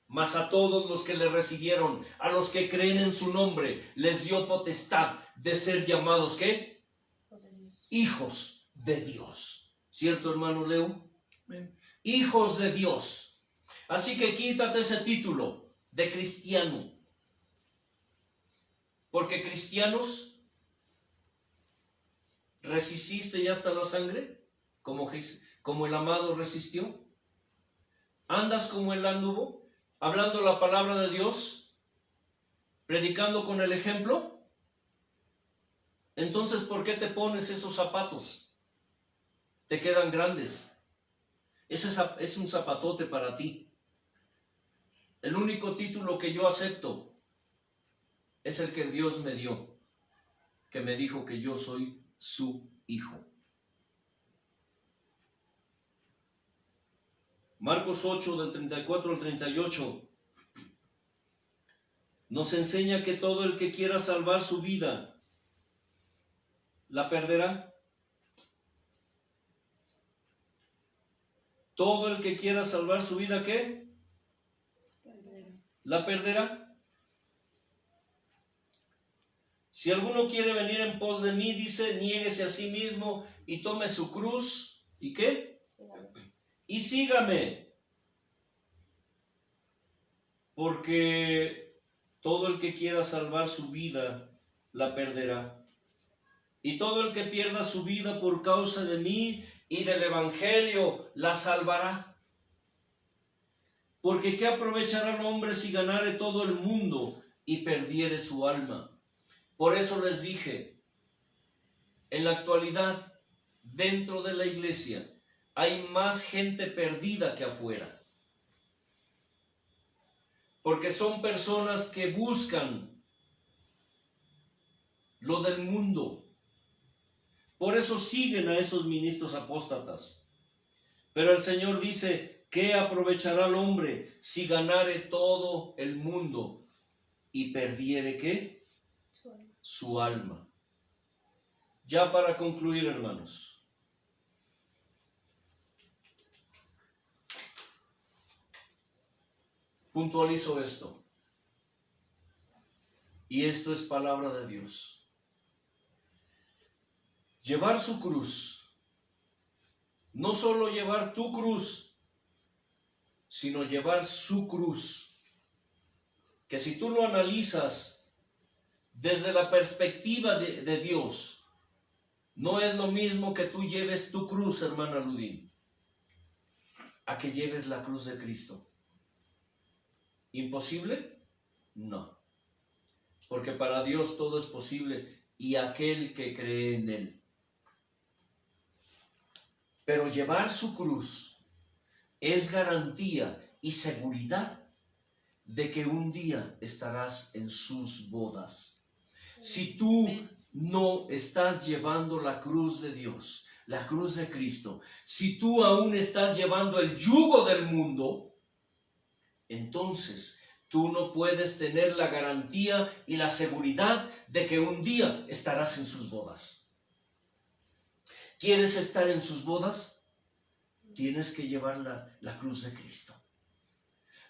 Mas a todos los que le recibieron, a los que creen en su nombre, les dio potestad de ser llamados, ¿qué? Hijos de Dios. ¿Cierto, hermano Leo? Hijos de Dios. Así que quítate ese título de cristiano. Porque cristianos, ¿resististe ya hasta la sangre? Como el amado resistió. ¿Andas como él anduvo? Hablando la palabra de Dios, predicando con el ejemplo. Entonces, ¿por qué te pones esos zapatos? Te quedan grandes. Ese es un zapatote para ti. El único título que yo acepto es el que Dios me dio, que me dijo que yo soy su hijo. Marcos 8, del 34 al 38, nos enseña que todo el que quiera salvar su vida, la perderá. Todo el que quiera salvar su vida, ¿qué? La perderá. Si alguno quiere venir en pos de mí, dice, niéguese a sí mismo y tome su cruz. ¿Y qué? Y sígame. Porque todo el que quiera salvar su vida, la perderá. Y todo el que pierda su vida por causa de mí y del Evangelio, la salvará. Porque ¿qué aprovechará el hombre si ganare todo el mundo y perdiere su alma? Por eso les dije, en la actualidad, dentro de la iglesia, hay más gente perdida que afuera. Porque son personas que buscan lo del mundo. Por eso siguen a esos ministros apóstatas. Pero el Señor dice, ¿qué aprovechará el hombre si ganare todo el mundo y perdiere qué? Su alma. Ya para concluir, hermanos. Puntualizo esto. Y esto es palabra de Dios. Llevar su cruz, no solo llevar tu cruz, sino llevar su cruz. Que si tú lo analizas desde la perspectiva de Dios, no es lo mismo que tú lleves tu cruz, hermana Ludín, a que lleves la cruz de Cristo. ¿Imposible? No. Porque para Dios todo es posible y aquel que cree en Él. Pero llevar su cruz es garantía y seguridad de que un día estarás en sus bodas. Si tú no estás llevando la cruz de Dios, la cruz de Cristo, si tú aún estás llevando el yugo del mundo, entonces tú no puedes tener la garantía y la seguridad de que un día estarás en sus bodas. ¿Quieres estar en sus bodas? Tienes que llevar la cruz de Cristo.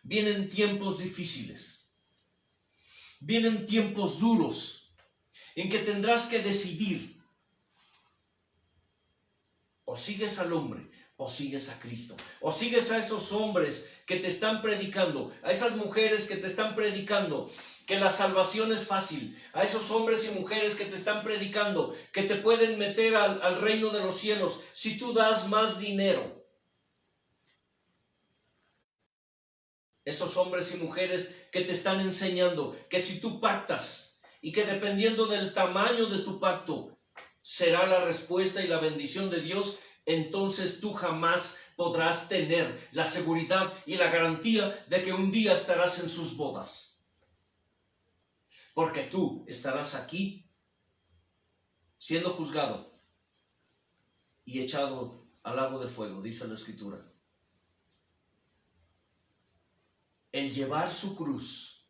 Vienen tiempos difíciles. Vienen tiempos duros en que tendrás que decidir. O sigues al hombre, o sigues a Cristo. O sigues a esos hombres que te están predicando, a esas mujeres que te están predicando que la salvación es fácil, a esos hombres y mujeres que te están predicando que te pueden meter al reino de los cielos si tú das más dinero. Esos hombres y mujeres que te están enseñando que si tú pactas y que dependiendo del tamaño de tu pacto será la respuesta y la bendición de Dios, entonces tú jamás podrás tener la seguridad y la garantía de que un día estarás en sus bodas. Porque tú estarás aquí siendo juzgado y echado al lago de fuego, dice la Escritura. El llevar su cruz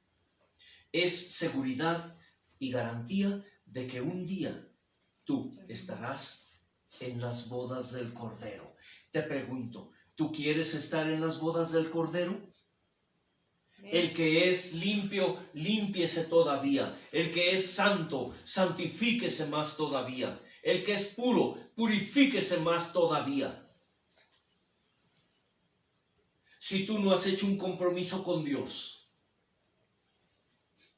es seguridad y garantía de que un día tú estarás en las bodas del Cordero. Te pregunto, ¿tú quieres estar en las bodas del Cordero? El que es limpio, límpiese todavía. El que es santo, santifíquese más todavía. El que es puro, purifíquese más todavía. Si tú no has hecho un compromiso con Dios,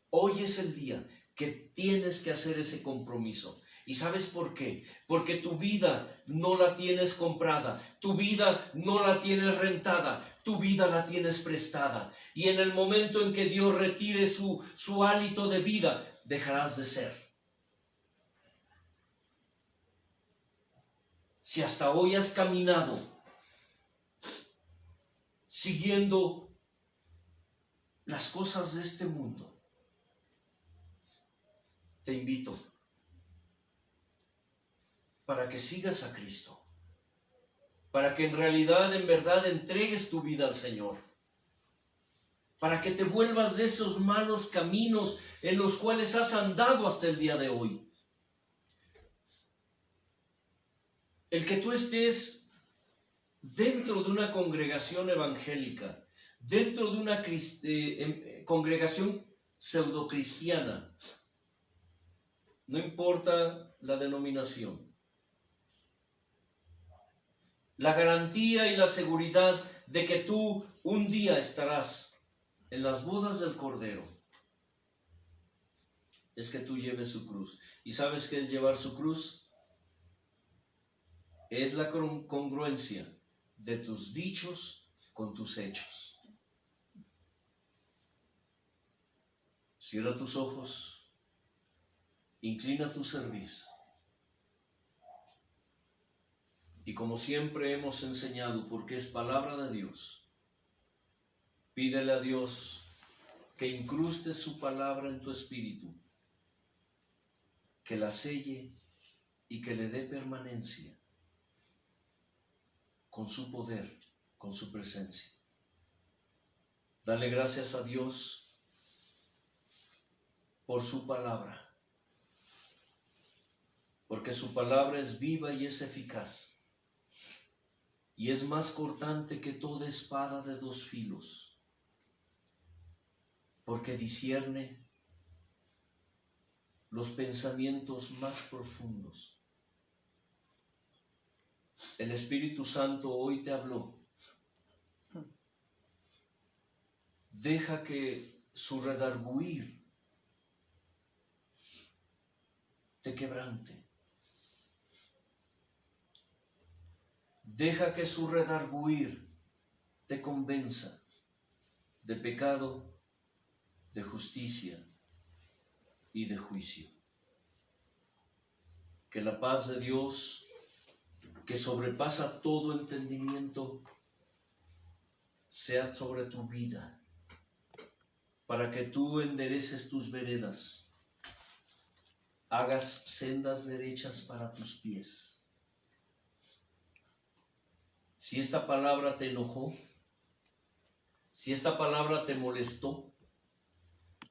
hoy es el día que tienes que hacer ese compromiso. ¿Y sabes por qué? Porque tu vida no la tienes comprada, tu vida no la tienes rentada, tu vida la tienes prestada. Y en el momento en que Dios retire su hálito de vida, dejarás de ser. Si hasta hoy has caminado siguiendo las cosas de este mundo, te invito para que sigas a Cristo, para que en realidad, en verdad, entregues tu vida al Señor, para que te vuelvas de esos malos caminos en los cuales has andado hasta el día de hoy. El que tú estés dentro de una congregación evangélica, dentro de una congregación pseudocristiana, no importa la denominación, la garantía y la seguridad de que tú un día estarás en las bodas del Cordero es que tú lleves su cruz. ¿Y sabes qué es llevar su cruz? Es la congruencia de tus dichos con tus hechos. Cierra tus ojos, inclina tu cerviz. Y como siempre hemos enseñado, porque es palabra de Dios, pídele a Dios que incruste su palabra en tu espíritu, que la selle y que le dé permanencia con su poder, con su presencia. Dale gracias a Dios por su palabra, porque su palabra es viva y es eficaz. Y es más cortante que toda espada de dos filos, porque discierne los pensamientos más profundos. El Espíritu Santo hoy te habló. Deja que su redarguir te quebrante. Deja que su redarguir te convenza de pecado, de justicia y de juicio. Que la paz de Dios, que sobrepasa todo entendimiento, sea sobre tu vida, para que tú endereces tus veredas, hagas sendas derechas para tus pies. Si esta palabra te enojó, si esta palabra te molestó,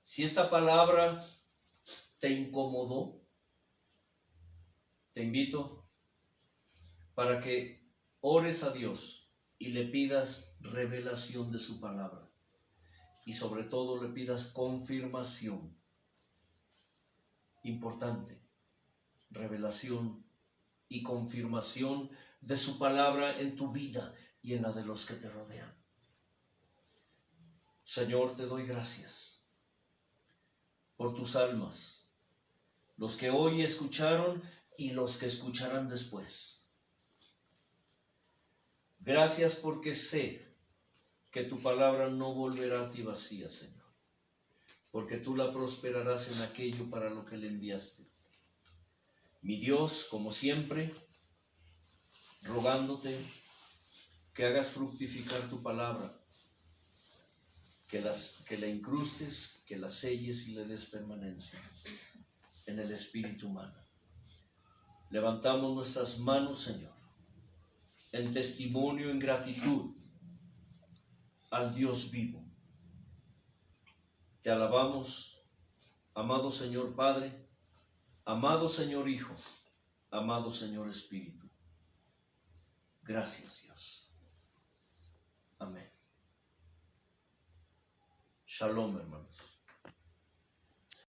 si esta palabra te incomodó, te invito para que ores a Dios y le pidas revelación de su palabra. Y sobre todo le pidas confirmación. Importante, revelación y confirmación de su palabra en tu vida y en la de los que te rodean. Señor, te doy gracias por tus almas, los que hoy escucharon y los que escucharán después. Gracias porque sé que tu palabra no volverá a ti vacía, Señor, porque tú la prosperarás en aquello para lo que le enviaste. Mi Dios, como siempre, rogándote que hagas fructificar tu palabra, que la incrustes, que la selles y le des permanencia en el espíritu humano. Levantamos nuestras manos, Señor, en testimonio, en gratitud al Dios vivo. Te alabamos, amado Señor Padre, amado Señor Hijo, amado Señor Espíritu. Gracias, Dios. Amén. Shalom, hermanos.